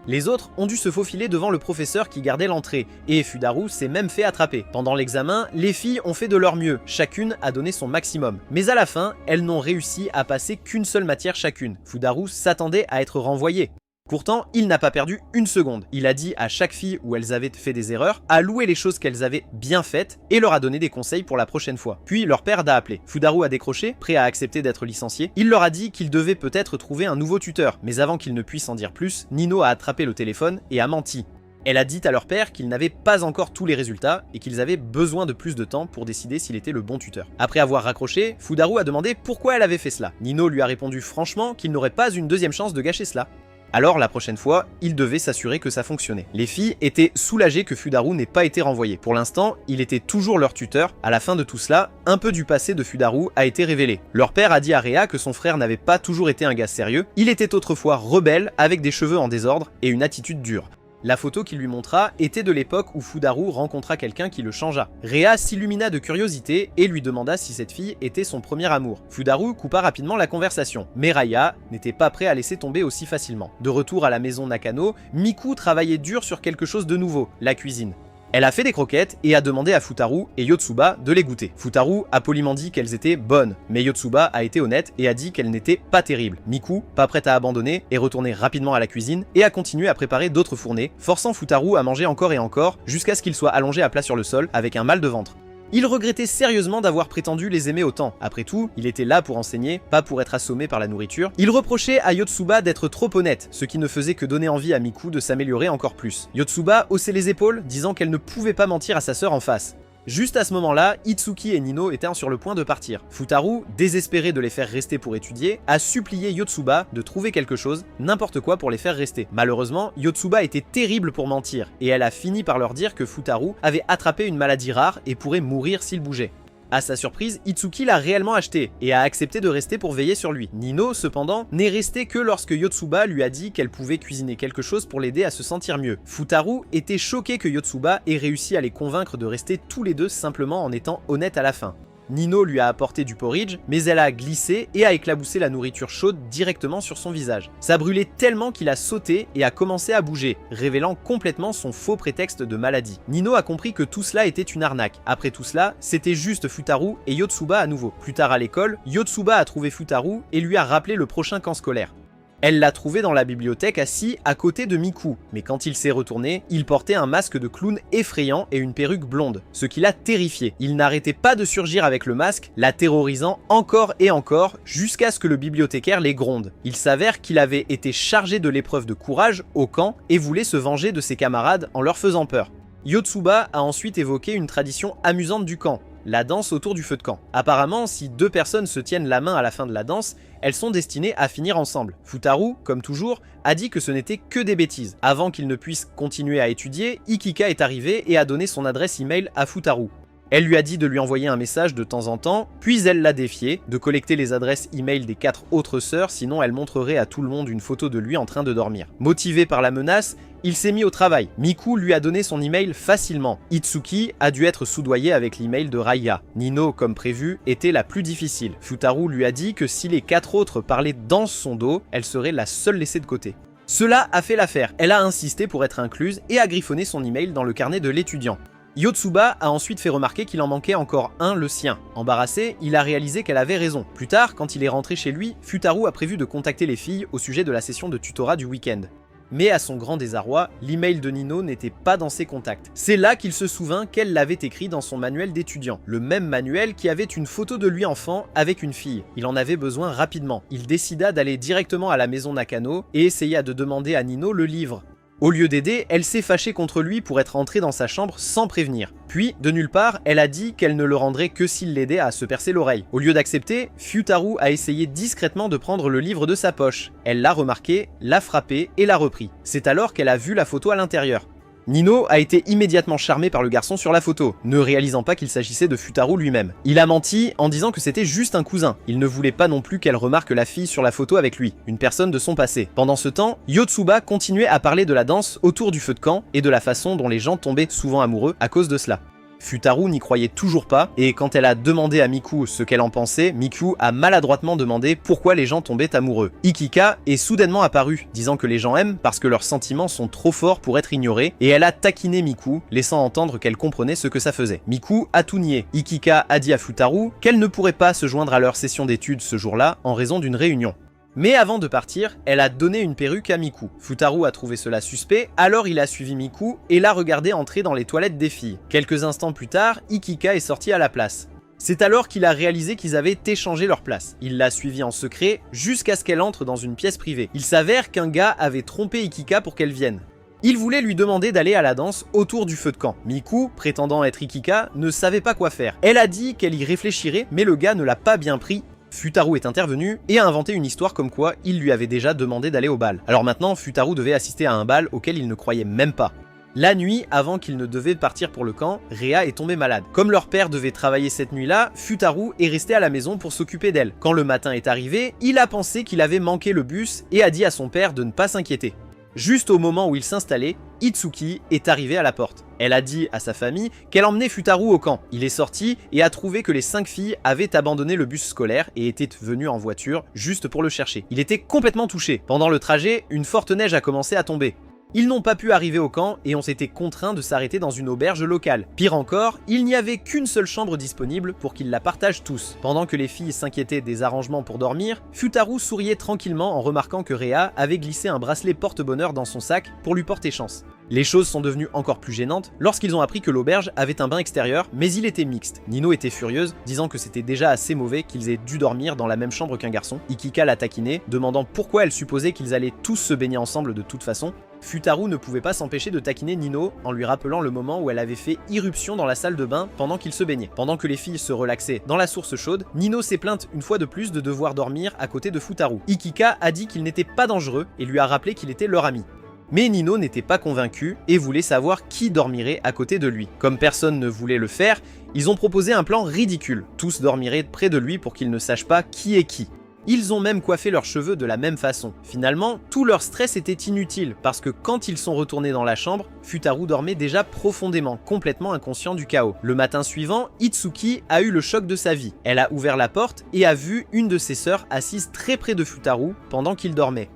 Speaker 1: Les autres ont dû se faufiler devant le professeur qui gardait l'entrée, et Futaru s'est même fait attraper. Pendant l'examen, les filles ont fait de leur mieux, chacune a donné son maximum. Mais à la fin, elles n'ont réussi à passer qu'une seule matière chacune. Futaru s'attendait à être renvoyé. Pourtant, il n'a pas perdu une seconde. Il a dit à chaque fille où elles avaient fait des erreurs, a loué les choses qu'elles avaient bien faites et leur a donné des conseils pour la prochaine fois. Puis leur père l'a appelé. Futaru a décroché, prêt à accepter d'être licencié. Il leur a dit qu'il devait peut-être trouver un nouveau tuteur. Mais avant qu'il ne puisse en dire plus, Nino a attrapé le téléphone et a menti. Elle a dit à leur père qu'ils n'avaient pas encore tous les résultats et qu'ils avaient besoin de plus de temps pour décider s'il était le bon tuteur. Après avoir raccroché, Futaru a demandé pourquoi elle avait fait cela. Nino lui a répondu franchement qu'il n'aurait pas une deuxième chance de gâcher cela. Alors la prochaine fois, il devait s'assurer que ça fonctionnait. Les filles étaient soulagées que Futaru n'ait pas été renvoyé. Pour l'instant, il était toujours leur tuteur. À la fin de tout cela, un peu du passé de Futaru a été révélé. Leur père a dit à Rhea que son frère n'avait pas toujours été un gars sérieux. Il était autrefois rebelle, avec des cheveux en désordre et une attitude dure. La photo qu'il lui montra était de l'époque où Futaru rencontra quelqu'un qui le changea. Rhea s'illumina de curiosité et lui demanda si cette fille était son premier amour. Futaru coupa rapidement la conversation, mais Raya n'était pas prêt à laisser tomber aussi facilement. De retour à la maison Nakano, Miku travaillait dur sur quelque chose de nouveau, la cuisine. Elle a fait des croquettes et a demandé à Futaru et Yotsuba de les goûter. Futaru a poliment dit qu'elles étaient bonnes, mais Yotsuba a été honnête et a dit qu'elles n'étaient pas terribles. Miku, pas prête à abandonner, est retournée rapidement à la cuisine et a continué à préparer d'autres fournées, forçant Futaru à manger encore et encore, jusqu'à ce qu'il soit allongé à plat sur le sol avec un mal de ventre. Il regrettait sérieusement d'avoir prétendu les aimer autant. Après tout, il était là pour enseigner, pas pour être assommé par la nourriture. Il reprochait à Yotsuba d'être trop honnête, ce qui ne faisait que donner envie à Miku de s'améliorer encore plus. Yotsuba haussait les épaules, disant qu'elle ne pouvait pas mentir à sa sœur en face. Juste à ce moment-là, Itsuki et Nino étaient sur le point de partir. Futaru, désespéré de les faire rester pour étudier, a supplié Yotsuba de trouver quelque chose, n'importe quoi pour les faire rester. Malheureusement, Yotsuba était terrible pour mentir, et elle a fini par leur dire que Futaru avait attrapé une maladie rare et pourrait mourir s'il bougeait. À sa surprise, Itsuki l'a réellement acheté et a accepté de rester pour veiller sur lui. Nino, cependant, n'est resté que lorsque Yotsuba lui a dit qu'elle pouvait cuisiner quelque chose pour l'aider à se sentir mieux. Futaru était choqué que Yotsuba ait réussi à les convaincre de rester tous les deux simplement en étant honnêtes à la fin. Nino lui a apporté du porridge, mais elle a glissé et a éclaboussé la nourriture chaude directement sur son visage. Ça brûlait tellement qu'il a sauté et a commencé à bouger, révélant complètement son faux prétexte de maladie. Nino a compris que tout cela était une arnaque. Après tout cela, c'était juste Futaru et Yotsuba à nouveau. Plus tard à l'école, Yotsuba a trouvé Futaru et lui a rappelé le prochain camp scolaire. Elle l'a trouvé dans la bibliothèque assis à côté de Miku, mais quand il s'est retourné, il portait un masque de clown effrayant et une perruque blonde, ce qui l'a terrifié. Il n'arrêtait pas de surgir avec le masque, la terrorisant encore et encore, jusqu'à ce que le bibliothécaire les gronde. Il s'avère qu'il avait été chargé de l'épreuve de courage au camp et voulait se venger de ses camarades en leur faisant peur. Yotsuba a ensuite évoqué une tradition amusante du camp, la danse autour du feu de camp. Apparemment, si deux personnes se tiennent la main à la fin de la danse, elles sont destinées à finir ensemble. Futaru, comme toujours, a dit que ce n'était que des bêtises. Avant qu'il ne puisse continuer à étudier, Ikika est arrivée et a donné son adresse email à Futaru. Elle lui a dit de lui envoyer un message de temps en temps, puis elle l'a défié, de collecter les adresses email des 4 autres sœurs, sinon elle montrerait à tout le monde une photo de lui en train de dormir. Motivé par la menace, il s'est mis au travail. Miku lui a donné son email facilement. Itsuki a dû être soudoyé avec l'email de Raya. Nino, comme prévu, était la plus difficile. Futaru lui a dit que si les 4 autres parlaient dans son dos, elle serait la seule laissée de côté. Cela a fait l'affaire. Elle a insisté pour être incluse et a griffonné son email dans le carnet de l'étudiant. Yotsuba a ensuite fait remarquer qu'il en manquait encore un, le sien. Embarrassé, il a réalisé qu'elle avait raison. Plus tard, quand il est rentré chez lui, Futaru a prévu de contacter les filles au sujet de la session de tutorat du week-end. Mais à son grand désarroi, l'email de Nino n'était pas dans ses contacts. C'est là qu'il se souvint qu'elle l'avait écrit dans son manuel d'étudiant. Le même manuel qui avait une photo de lui enfant avec une fille. Il en avait besoin rapidement. Il décida d'aller directement à la maison Nakano et essaya de demander à Nino le livre. Au lieu d'aider, elle s'est fâchée contre lui pour être entrée dans sa chambre sans prévenir. Puis, de nulle part, elle a dit qu'elle ne le rendrait que s'il l'aidait à se percer l'oreille. Au lieu d'accepter, Futaru a essayé discrètement de prendre le livre de sa poche. Elle l'a remarqué, l'a frappé et l'a repris. C'est alors qu'elle a vu la photo à l'intérieur. Nino a été immédiatement charmé par le garçon sur la photo, ne réalisant pas qu'il s'agissait de Futaru lui-même. Il a menti en disant que c'était juste un cousin. Il ne voulait pas non plus qu'elle remarque la fille sur la photo avec lui, une personne de son passé. Pendant ce temps, Yotsuba continuait à parler de la danse autour du feu de camp et de la façon dont les gens tombaient souvent amoureux à cause de cela. Futaru n'y croyait toujours pas, et quand elle a demandé à Miku ce qu'elle en pensait, Miku a maladroitement demandé pourquoi les gens tombaient amoureux. Ikika est soudainement apparue, disant que les gens aiment parce que leurs sentiments sont trop forts pour être ignorés, et elle a taquiné Miku, laissant entendre qu'elle comprenait ce que ça faisait. Miku a tout nié. Ikika a dit à Futaru qu'elle ne pourrait pas se joindre à leur session d'études ce jour-là en raison d'une réunion. Mais avant de partir, elle a donné une perruque à Miku. Futaru a trouvé cela suspect, alors il a suivi Miku et l'a regardé entrer dans les toilettes des filles. Quelques instants plus tard, Ikika est sorti à la place. C'est alors qu'il a réalisé qu'ils avaient échangé leur place. Il l'a suivie en secret jusqu'à ce qu'elle entre dans une pièce privée. Il s'avère qu'un gars avait trompé Ikika pour qu'elle vienne. Il voulait lui demander d'aller à la danse autour du feu de camp. Miku, prétendant être Ikika, ne savait pas quoi faire. Elle a dit qu'elle y réfléchirait, mais le gars ne l'a pas bien pris. Futaru est intervenu et a inventé une histoire comme quoi il lui avait déjà demandé d'aller au bal. Alors maintenant, Futaru devait assister à un bal auquel il ne croyait même pas. La nuit, avant qu'il ne devait partir pour le camp, Rhea est tombée malade. Comme leur père devait travailler cette nuit-là, Futaru est resté à la maison pour s'occuper d'elle. Quand le matin est arrivé, il a pensé qu'il avait manqué le bus et a dit à son père de ne pas s'inquiéter. Juste au moment où il s'installait, Itsuki est arrivée à la porte. Elle a dit à sa famille qu'elle emmenait Futaru au camp. Il est sorti et a trouvé que les 5 filles avaient abandonné le bus scolaire et étaient venues en voiture juste pour le chercher. Il était complètement touché. Pendant le trajet, une forte neige a commencé à tomber. Ils n'ont pas pu arriver au camp et ont été contraints de s'arrêter dans une auberge locale. Pire encore, il n'y avait qu'une seule chambre disponible pour qu'ils la partagent tous. Pendant que les filles s'inquiétaient des arrangements pour dormir, Futaru souriait tranquillement en remarquant que Rhea avait glissé un bracelet porte-bonheur dans son sac pour lui porter chance. Les choses sont devenues encore plus gênantes lorsqu'ils ont appris que l'auberge avait un bain extérieur, mais il était mixte. Nino était furieuse, disant que c'était déjà assez mauvais qu'ils aient dû dormir dans la même chambre qu'un garçon. Ikika l'a taquiné, demandant pourquoi elle supposait qu'ils allaient tous se baigner ensemble de toute façon. Futaru ne pouvait pas s'empêcher de taquiner Nino en lui rappelant le moment où elle avait fait irruption dans la salle de bain pendant qu'il se baignait. Pendant que les filles se relaxaient dans la source chaude, Nino s'est plainte une fois de plus de devoir dormir à côté de Futaru. Ikika a dit qu'il n'était pas dangereux et lui a rappelé qu'il était leur ami. Mais Nino n'était pas convaincu et voulait savoir qui dormirait à côté de lui. Comme personne ne voulait le faire, ils ont proposé un plan ridicule. Tous dormiraient près de lui pour qu'il ne sache pas qui est qui. Ils ont même coiffé leurs cheveux de la même façon. Finalement, tout leur stress était inutile, parce que quand ils sont retournés dans la chambre, Futaru dormait déjà profondément, complètement inconscient du chaos. Le matin suivant, Itsuki a eu le choc de sa vie. Elle a ouvert la porte et a vu une de ses sœurs assise très près de Futaru pendant qu'il dormait.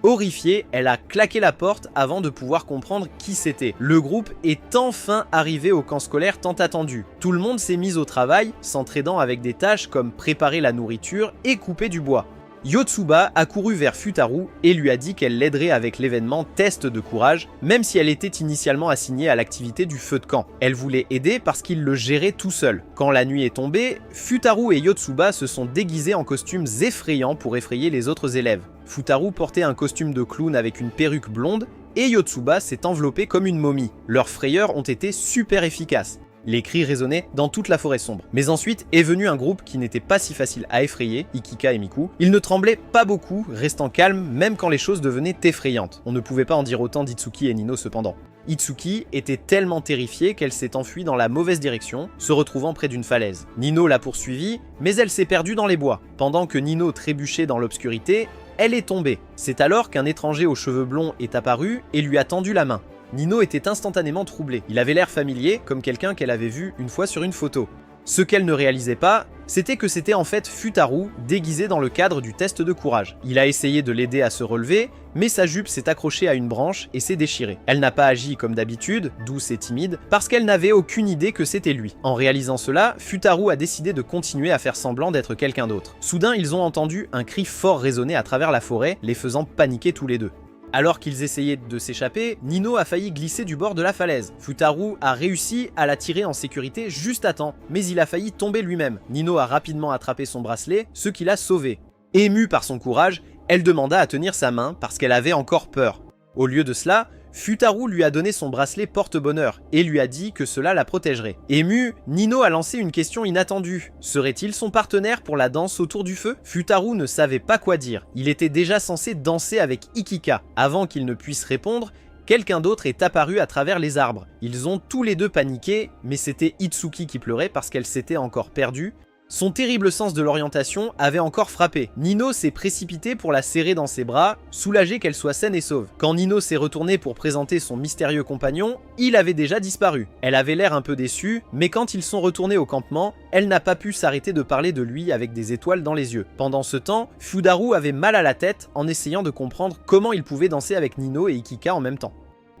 Speaker 1: Horrifiée, elle a claqué la porte avant de pouvoir comprendre qui c'était. Le groupe est enfin arrivé au camp scolaire tant attendu. Tout le monde s'est mis au travail, s'entraidant avec des tâches comme préparer la nourriture et couper du bois. Yotsuba a couru vers Futaru et lui a dit qu'elle l'aiderait avec l'événement test de courage, même si elle était initialement assignée à l'activité du feu de camp. Elle voulait aider parce qu'il le gérait tout seul. Quand la nuit est tombée, Futaru et Yotsuba se sont déguisés en costumes effrayants pour effrayer les autres élèves. Futaru portait un costume de clown avec une perruque blonde et Yotsuba s'est enveloppé comme une momie. Leurs frayeurs ont été super efficaces. Les cris résonnaient dans toute la forêt sombre. Mais ensuite est venu un groupe qui n'était pas si facile à effrayer, Ikika et Miku. Ils ne tremblaient pas beaucoup, restant calmes même quand les choses devenaient effrayantes. On ne pouvait pas en dire autant d'Itsuki et Nino cependant. Itsuki était tellement terrifiée qu'elle s'est enfuie dans la mauvaise direction, se retrouvant près d'une falaise. Nino l'a poursuivie, mais elle s'est perdue dans les bois. Pendant que Nino trébuchait dans l'obscurité, elle est tombée. C'est alors qu'un étranger aux cheveux blonds est apparu et lui a tendu la main. Nino était instantanément troublé. Il avait l'air familier, comme quelqu'un qu'elle avait vu une fois sur une photo. Ce qu'elle ne réalisait pas, c'était que c'était en fait Futaru, déguisé dans le cadre du test de courage. Il a essayé de l'aider à se relever, mais sa jupe s'est accrochée à une branche et s'est déchirée. Elle n'a pas agi comme d'habitude, douce et timide, parce qu'elle n'avait aucune idée que c'était lui. En réalisant cela, Futaru a décidé de continuer à faire semblant d'être quelqu'un d'autre. Soudain, ils ont entendu un cri fort résonner à travers la forêt, les faisant paniquer tous les deux. Alors qu'ils essayaient de s'échapper, Nino a failli glisser du bord de la falaise. Futaru a réussi à la tirer en sécurité juste à temps, mais il a failli tomber lui-même. Nino a rapidement attrapé son bracelet, ce qui l'a sauvé. Émue par son courage, elle demanda à tenir sa main parce qu'elle avait encore peur. Au lieu de cela, Futaru lui a donné son bracelet porte-bonheur et lui a dit que cela la protégerait. Ému, Nino a lancé une question inattendue. Serait-il son partenaire pour la danse autour du feu? Futaru ne savait pas quoi dire. Il était déjà censé danser avec Ikika. Avant qu'il ne puisse répondre, quelqu'un d'autre est apparu à travers les arbres. Ils ont tous les deux paniqué, mais c'était Itsuki qui pleurait parce qu'elle s'était encore perdue. Son terrible sens de l'orientation avait encore frappé. Nino s'est précipité pour la serrer dans ses bras, soulagé qu'elle soit saine et sauve. Quand Nino s'est retourné pour présenter son mystérieux compagnon, il avait déjà disparu. Elle avait l'air un peu déçue, mais quand ils sont retournés au campement, elle n'a pas pu s'arrêter de parler de lui avec des étoiles dans les yeux. Pendant ce temps, Futaru avait mal à la tête en essayant de comprendre comment il pouvait danser avec Nino et Ikika en même temps.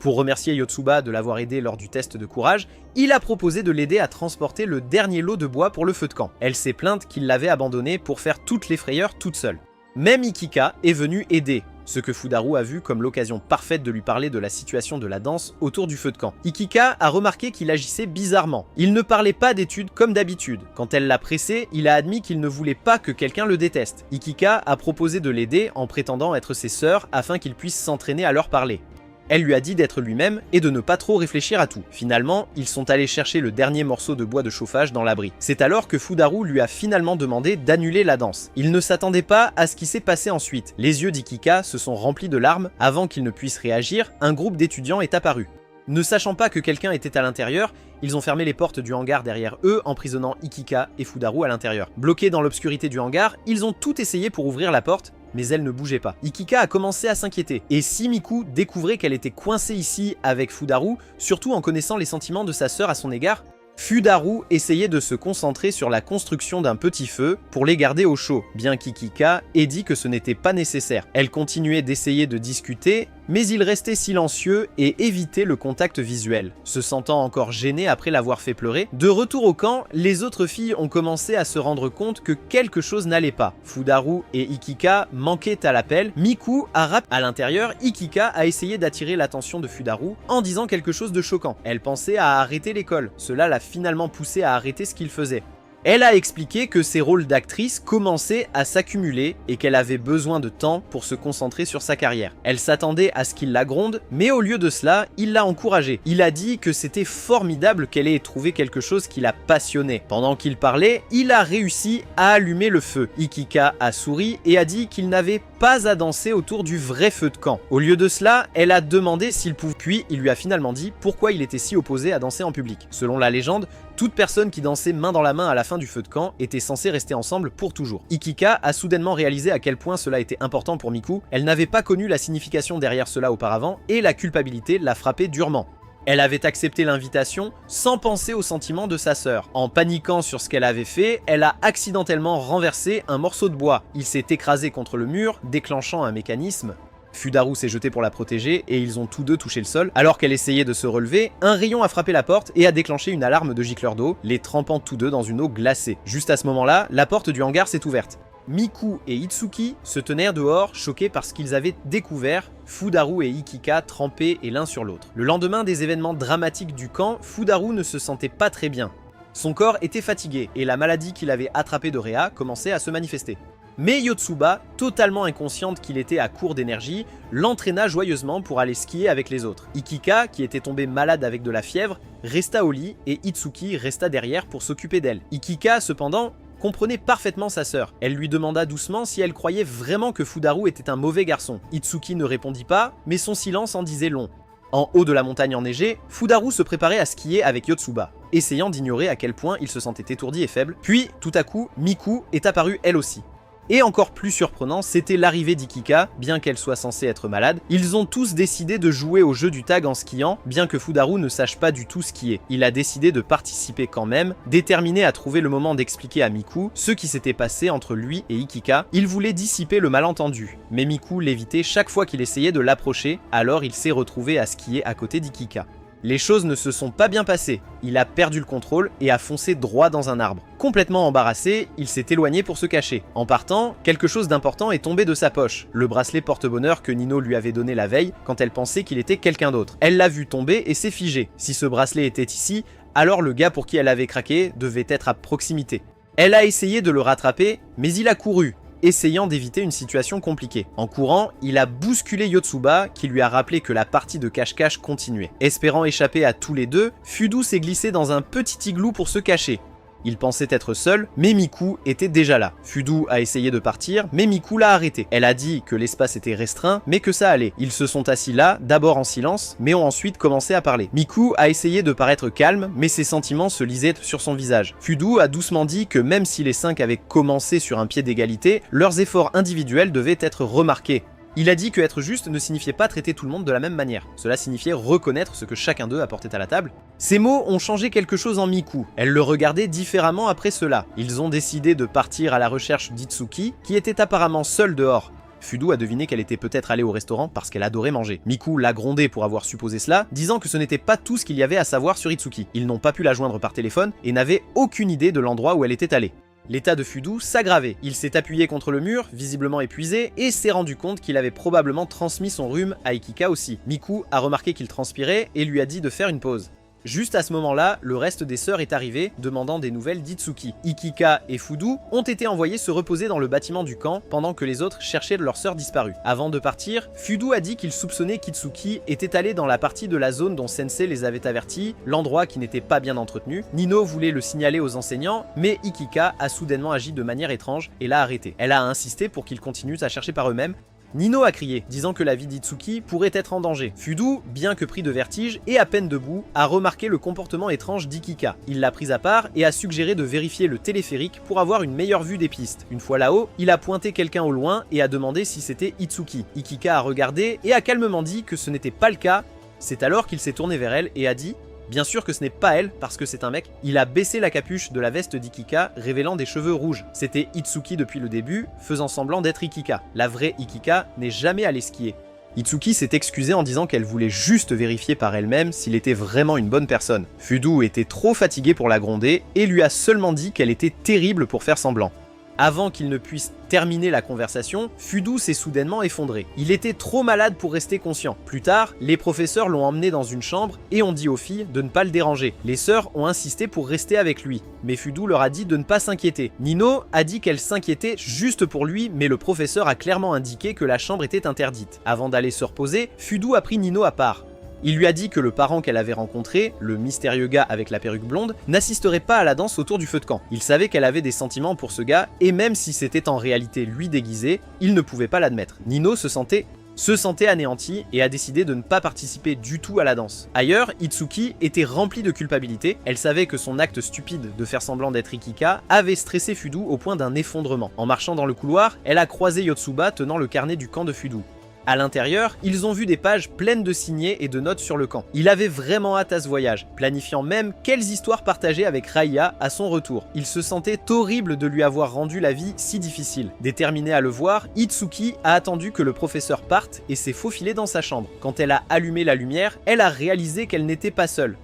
Speaker 1: Pour remercier Yotsuba de l'avoir aidé lors du test de courage, il a proposé de l'aider à transporter le dernier lot de bois pour le feu de camp. Elle s'est plainte qu'il l'avait abandonnée pour faire toutes les frayeurs toute seule. Même Ikika est venu aider, ce que Futaru a vu comme l'occasion parfaite de lui parler de la situation de la danse autour du feu de camp. Ikika a remarqué qu'il agissait bizarrement. Il ne parlait pas d'études comme d'habitude. Quand elle l'a pressé, il a admis qu'il ne voulait pas que quelqu'un le déteste. Ikika a proposé de l'aider en prétendant être ses sœurs afin qu'il puisse s'entraîner à leur parler. Elle lui a dit d'être lui-même et de ne pas trop réfléchir à tout. Finalement, ils sont allés chercher le dernier morceau de bois de chauffage dans l'abri. C'est alors que Futaru lui a finalement demandé d'annuler la danse. Il ne s'attendait pas à ce qui s'est passé ensuite. Les yeux d'Ikika se sont remplis de larmes. Avant qu'il ne puisse réagir, un groupe d'étudiants est apparu. Ne sachant pas que quelqu'un était à l'intérieur, ils ont fermé les portes du hangar derrière eux, emprisonnant Ikika et Futaru à l'intérieur. Bloqués dans l'obscurité du hangar, ils ont tout essayé pour ouvrir la porte, mais elle ne bougeait pas. Ikika a commencé à s'inquiéter, et si Miku découvrait qu'elle était coincée ici avec Futaru, surtout en connaissant les sentiments de sa sœur à son égard, Futaru essayait de se concentrer sur la construction d'un petit feu pour les garder au chaud, bien qu'Ikika ait dit que ce n'était pas nécessaire. Elle continuait d'essayer de discuter, mais il restait silencieux et évitait le contact visuel. Se sentant encore gêné après l'avoir fait pleurer, de retour au camp, les autres filles ont commencé à se rendre compte que quelque chose n'allait pas. Fudaru et Ikika manquaient à l'appel, Miku a rappelé à l'intérieur, Ikika a essayé d'attirer l'attention de Fudaru en disant quelque chose de choquant. Elle pensait à arrêter l'école, cela l'a finalement poussé à arrêter ce qu'il faisait. Elle a expliqué que ses rôles d'actrice commençaient à s'accumuler et qu'elle avait besoin de temps pour se concentrer sur sa carrière. Elle s'attendait à ce qu'il la gronde, mais au lieu de cela, il l'a encouragée. Il a dit que c'était formidable qu'elle ait trouvé quelque chose qui la passionnait. Pendant qu'il parlait, il a réussi à allumer le feu. Ikika a souri et a dit qu'il n'avait pas à danser autour du vrai feu de camp. Au lieu de cela, elle a demandé s'il pouvait, puis il lui a finalement dit pourquoi il était si opposé à danser en public. Selon la légende, toute personne qui dansait main dans la main à la fin du feu de camp était censée rester ensemble pour toujours. Ikika a soudainement réalisé à quel point cela était important pour Miku, elle n'avait pas connu la signification derrière cela auparavant et la culpabilité l'a frappée durement. Elle avait accepté l'invitation sans penser aux sentiments de sa sœur. En paniquant sur ce qu'elle avait fait, elle a accidentellement renversé un morceau de bois. Il s'est écrasé contre le mur, déclenchant un mécanisme. Fudaru s'est jeté pour la protéger et ils ont tous deux touché le sol. Alors qu'elle essayait de se relever, un rayon a frappé la porte et a déclenché une alarme de gicleur d'eau, les trempant tous deux dans une eau glacée. Juste à ce moment-là, la porte du hangar s'est ouverte. Miku et Itsuki se tenaient dehors, choqués par ce qu'ils avaient découvert, Fudaru et Ikika trempés et l'un sur l'autre. Le lendemain des événements dramatiques du camp, Fudaru ne se sentait pas très bien. Son corps était fatigué et la maladie qu'il avait attrapée de Rhea commençait à se manifester. Mais Yotsuba, totalement inconsciente qu'il était à court d'énergie, l'entraîna joyeusement pour aller skier avec les autres. Ikika, qui était tombée malade avec de la fièvre, resta au lit et Itsuki resta derrière pour s'occuper d'elle. Ikika, cependant, comprenait parfaitement sa sœur. Elle lui demanda doucement si elle croyait vraiment que Fudaru était un mauvais garçon. Itsuki ne répondit pas, mais son silence en disait long. En haut de la montagne enneigée, Fudaru se préparait à skier avec Yotsuba, essayant d'ignorer à quel point il se sentait étourdi et faible. Puis, tout à coup, Miku est apparue elle aussi. Et encore plus surprenant, c'était l'arrivée d'Ikika, bien qu'elle soit censée être malade. Ils ont tous décidé de jouer au jeu du tag en skiant, bien que Fudaru ne sache pas du tout skier. Il a décidé de participer quand même, déterminé à trouver le moment d'expliquer à Miku ce qui s'était passé entre lui et Ikika. Il voulait dissiper le malentendu, mais Miku l'évitait chaque fois qu'il essayait de l'approcher, alors il s'est retrouvé à skier à côté d'Ikika. Les choses ne se sont pas bien passées, il a perdu le contrôle et a foncé droit dans un arbre. Complètement embarrassé, il s'est éloigné pour se cacher. En partant, quelque chose d'important est tombé de sa poche, le bracelet porte-bonheur que Nino lui avait donné la veille quand elle pensait qu'il était quelqu'un d'autre. Elle l'a vu tomber et s'est figée. Si ce bracelet était ici, alors le gars pour qui elle avait craqué devait être à proximité. Elle a essayé de le rattraper, mais il a couru, essayant d'éviter une situation compliquée. En courant, il a bousculé Yotsuba qui lui a rappelé que la partie de cache-cache continuait. Espérant échapper à tous les deux, Fudu s'est glissé dans un petit igloo pour se cacher. Il pensait être seul, mais Miku était déjà là. Fudu a essayé de partir, mais Miku l'a arrêté. Elle a dit que l'espace était restreint, mais que ça allait. Ils se sont assis là, d'abord en silence, mais ont ensuite commencé à parler. Miku a essayé de paraître calme, mais ses sentiments se lisaient sur son visage. Fudu a doucement dit que même si les 5 avaient commencé sur un pied d'égalité, leurs efforts individuels devaient être remarqués. Il a dit que être juste ne signifiait pas traiter tout le monde de la même manière. Cela signifiait reconnaître ce que chacun d'eux apportait à la table. Ces mots ont changé quelque chose en Miku. Elle le regardait différemment après cela. Ils ont décidé de partir à la recherche d'Itsuki, qui était apparemment seule dehors. Fudu a deviné qu'elle était peut-être allée au restaurant parce qu'elle adorait manger. Miku l'a grondé pour avoir supposé cela, disant que ce n'était pas tout ce qu'il y avait à savoir sur Itsuki. Ils n'ont pas pu la joindre par téléphone et n'avaient aucune idée de l'endroit où elle était allée. L'état de Fudu s'aggravait. Il s'est appuyé contre le mur, visiblement épuisé, et s'est rendu compte qu'il avait probablement transmis son rhume à Ikika aussi. Miku a remarqué qu'il transpirait et lui a dit de faire une pause. Juste à ce moment-là, le reste des sœurs est arrivé, demandant des nouvelles d'Itsuki. Ikika et Fudu ont été envoyés se reposer dans le bâtiment du camp, pendant que les autres cherchaient leur sœur disparue. Avant de partir, Fudu a dit qu'il soupçonnait qu'Itsuki était allé dans la partie de la zone dont Sensei les avait avertis, l'endroit qui n'était pas bien entretenu. Nino voulait le signaler aux enseignants, mais Ikika a soudainement agi de manière étrange et l'a arrêté. Elle a insisté pour qu'ils continuent à chercher par eux-mêmes. Nino a crié, disant que la vie d'Itsuki pourrait être en danger. Fudu, bien que pris de vertige et à peine debout, a remarqué le comportement étrange d'Ikika. Il l'a prise à part et a suggéré de vérifier le téléphérique pour avoir une meilleure vue des pistes. Une fois là-haut, il a pointé quelqu'un au loin et a demandé si c'était Itsuki. Ikika a regardé et a calmement dit que ce n'était pas le cas. C'est alors qu'il s'est tourné vers elle et a dit « Bien sûr que ce n'est pas elle, parce que c'est un mec ». Il a baissé la capuche de la veste d'Ikika, révélant des cheveux rouges. C'était Itsuki depuis le début, faisant semblant d'être Ikika. La vraie Ikika n'est jamais allée skier. Itsuki s'est excusée en disant qu'elle voulait juste vérifier par elle-même s'il était vraiment une bonne personne. Fudu était trop fatigué pour la gronder et lui a seulement dit qu'elle était terrible pour faire semblant. Avant qu'il ne puisse terminer la conversation, Fudu s'est soudainement effondré. Il était trop malade pour rester conscient. Plus tard, les professeurs l'ont emmené dans une chambre et ont dit aux filles de ne pas le déranger. Les sœurs ont insisté pour rester avec lui, mais Fudu leur a dit de ne pas s'inquiéter. Nino a dit qu'elle s'inquiétait juste pour lui, mais le professeur a clairement indiqué que la chambre était interdite. Avant d'aller se reposer, Fudu a pris Nino à part. Il lui a dit que le parent qu'elle avait rencontré, le mystérieux gars avec la perruque blonde, n'assisterait pas à la danse autour du feu de camp. Il savait qu'elle avait des sentiments pour ce gars, et même si c'était en réalité lui déguisé, il ne pouvait pas l'admettre. Nino se sentait anéanti et a décidé de ne pas participer du tout à la danse. Ailleurs, Itsuki était remplie de culpabilité, elle savait que son acte stupide de faire semblant d'être Ikika avait stressé Fudu au point d'un effondrement. En marchant dans le couloir, elle a croisé Yotsuba tenant le carnet du camp de Fudu. À l'intérieur, ils ont vu des pages pleines de signets et de notes sur le camp. Il avait vraiment hâte à ce voyage, planifiant même quelles histoires partager avec Raiya à son retour. Il se sentait horrible de lui avoir rendu la vie si difficile. Déterminé à le voir, Itsuki a attendu que le professeur parte et s'est faufilé dans sa chambre. Quand elle a allumé la lumière, elle a réalisé qu'elle n'était pas seule.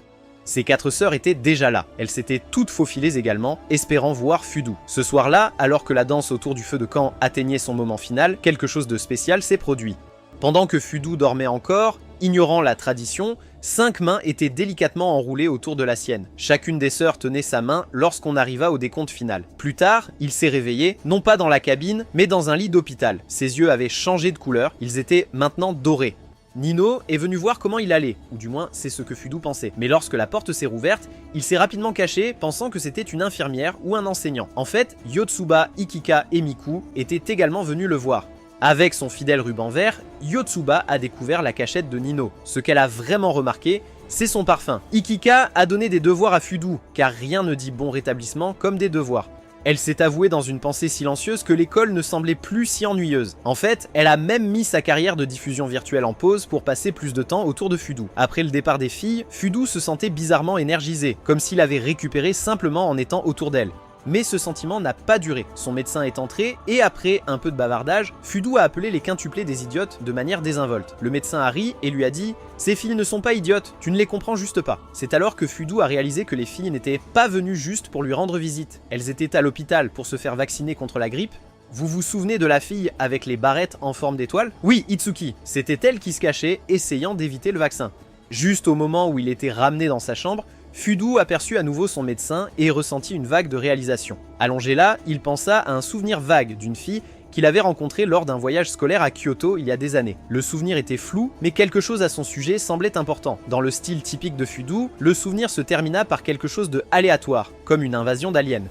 Speaker 1: Ses 4 sœurs étaient déjà là. Elles s'étaient toutes faufilées également, espérant voir Fudu. Ce soir-là, alors que la danse autour du feu de camp atteignait son moment final, quelque chose de spécial s'est produit. Pendant que Fudu dormait encore, ignorant la tradition, 5 mains étaient délicatement enroulées autour de la sienne. Chacune des sœurs tenait sa main lorsqu'on arriva au décompte final. Plus tard, il s'est réveillé, non pas dans la cabine, mais dans un lit d'hôpital. Ses yeux avaient changé de couleur, ils étaient maintenant dorés. Nino est venu voir comment il allait, ou du moins c'est ce que Fudu pensait. Mais lorsque la porte s'est rouverte, il s'est rapidement caché, pensant que c'était une infirmière ou un enseignant. En fait, Yotsuba, Ikika et Miku étaient également venus le voir. Avec son fidèle ruban vert, Yotsuba a découvert la cachette de Nino. Ce qu'elle a vraiment remarqué, c'est son parfum. Ikika a donné des devoirs à Fudu, car rien ne dit bon rétablissement comme des devoirs. Elle s'est avouée dans une pensée silencieuse que l'école ne semblait plus si ennuyeuse. En fait, elle a même mis sa carrière de diffusion virtuelle en pause pour passer plus de temps autour de Fudu. Après le départ des filles, Fudu se sentait bizarrement énergisé, comme s'il avait récupéré simplement en étant autour d'elle. Mais ce sentiment n'a pas duré. Son médecin est entré et après un peu de bavardage, Fudu a appelé les quintuplés des idiotes de manière désinvolte. Le médecin a ri et lui a dit « Ces filles ne sont pas idiotes, tu ne les comprends juste pas ». C'est alors que Fudu a réalisé que les filles n'étaient pas venues juste pour lui rendre visite. Elles étaient à l'hôpital pour se faire vacciner contre la grippe. Vous vous souvenez de la fille avec les barrettes en forme d'étoile? Oui, Itsuki, c'était elle qui se cachait, essayant d'éviter le vaccin. Juste au moment où il était ramené dans sa chambre, Fudu aperçut à nouveau son médecin et ressentit une vague de réalisation. Allongé là, il pensa à un souvenir vague d'une fille qu'il avait rencontrée lors d'un voyage scolaire à Kyoto il y a des années. Le souvenir était flou, mais quelque chose à son sujet semblait important. Dans le style typique de Fudu, le souvenir se termina par quelque chose de aléatoire, comme une invasion d'aliens.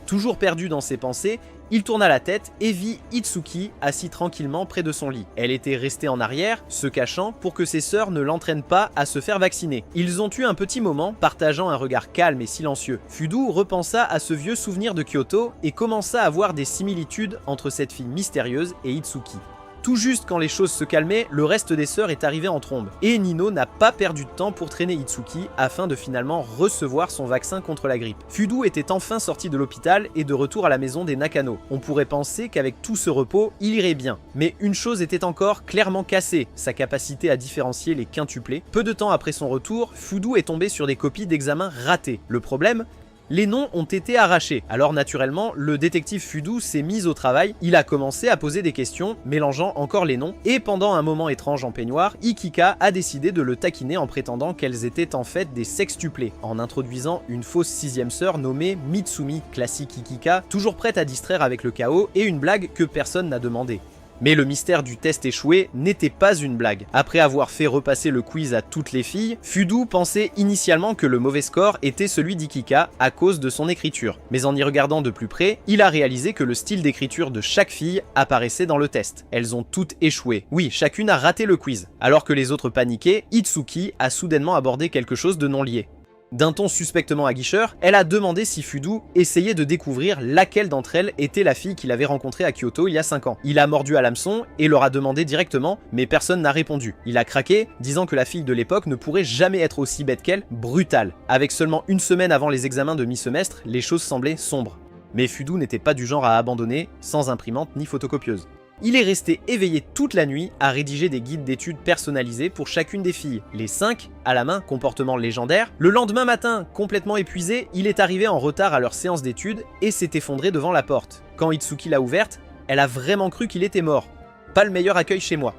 Speaker 1: Toujours perdu dans ses pensées, il tourna la tête et vit Itsuki assis tranquillement près de son lit. Elle était restée en arrière, se cachant pour que ses sœurs ne l'entraînent pas à se faire vacciner. Ils ont eu un petit moment, partageant un regard calme et silencieux. Fudu repensa à ce vieux souvenir de Kyoto et commença à voir des similitudes entre cette fille mystérieuse et Itsuki. Tout juste quand les choses se calmaient, le reste des sœurs est arrivé en trombe. Et Nino n'a pas perdu de temps pour traîner Itsuki afin de finalement recevoir son vaccin contre la grippe. Fudu était enfin sorti de l'hôpital et de retour à la maison des Nakano. On pourrait penser qu'avec tout ce repos, il irait bien. Mais une chose était encore clairement cassée, sa capacité à différencier les quintuplés. Peu de temps après son retour, Fudu est tombé sur des copies d'examens ratés. Le problème ? Les noms ont été arrachés, alors naturellement, le détective Fudu s'est mis au travail, il a commencé à poser des questions, mélangeant encore les noms, et pendant un moment étrange en peignoir, Ikika a décidé de le taquiner en prétendant qu'elles étaient en fait des sextuplés, en introduisant une fausse 6ème sœur nommée Mitsumi, classique Ikika, toujours prête à distraire avec le chaos, et une blague que personne n'a demandé. Mais le mystère du test échoué n'était pas une blague. Après avoir fait repasser le quiz à toutes les filles, Fudu pensait initialement que le mauvais score était celui d'Ikika à cause de son écriture. Mais en y regardant de plus près, il a réalisé que le style d'écriture de chaque fille apparaissait dans le test. Elles ont toutes échoué. Oui, chacune a raté le quiz. Alors que les autres paniquaient, Itsuki a soudainement abordé quelque chose de non lié. D'un ton suspectement aguicheur, elle a demandé si Fudu essayait de découvrir laquelle d'entre elles était la fille qu'il avait rencontrée à Kyoto il y a 5 ans. Il a mordu à l'hameçon et leur a demandé directement, mais personne n'a répondu. Il a craqué, disant que la fille de l'époque ne pourrait jamais être aussi bête qu'elle, brutale. Avec seulement une semaine avant les examens de mi-semestre, les choses semblaient sombres. Mais Fudu n'était pas du genre à abandonner, sans imprimante ni photocopieuse. Il est resté éveillé toute la nuit à rédiger des guides d'études personnalisés pour chacune des filles, les 5 à la main, comportement légendaire. Le lendemain matin, complètement épuisé, il est arrivé en retard à leur séance d'études et s'est effondré devant la porte. Quand Itsuki l'a ouverte, elle a vraiment cru qu'il était mort. Pas le meilleur accueil chez moi.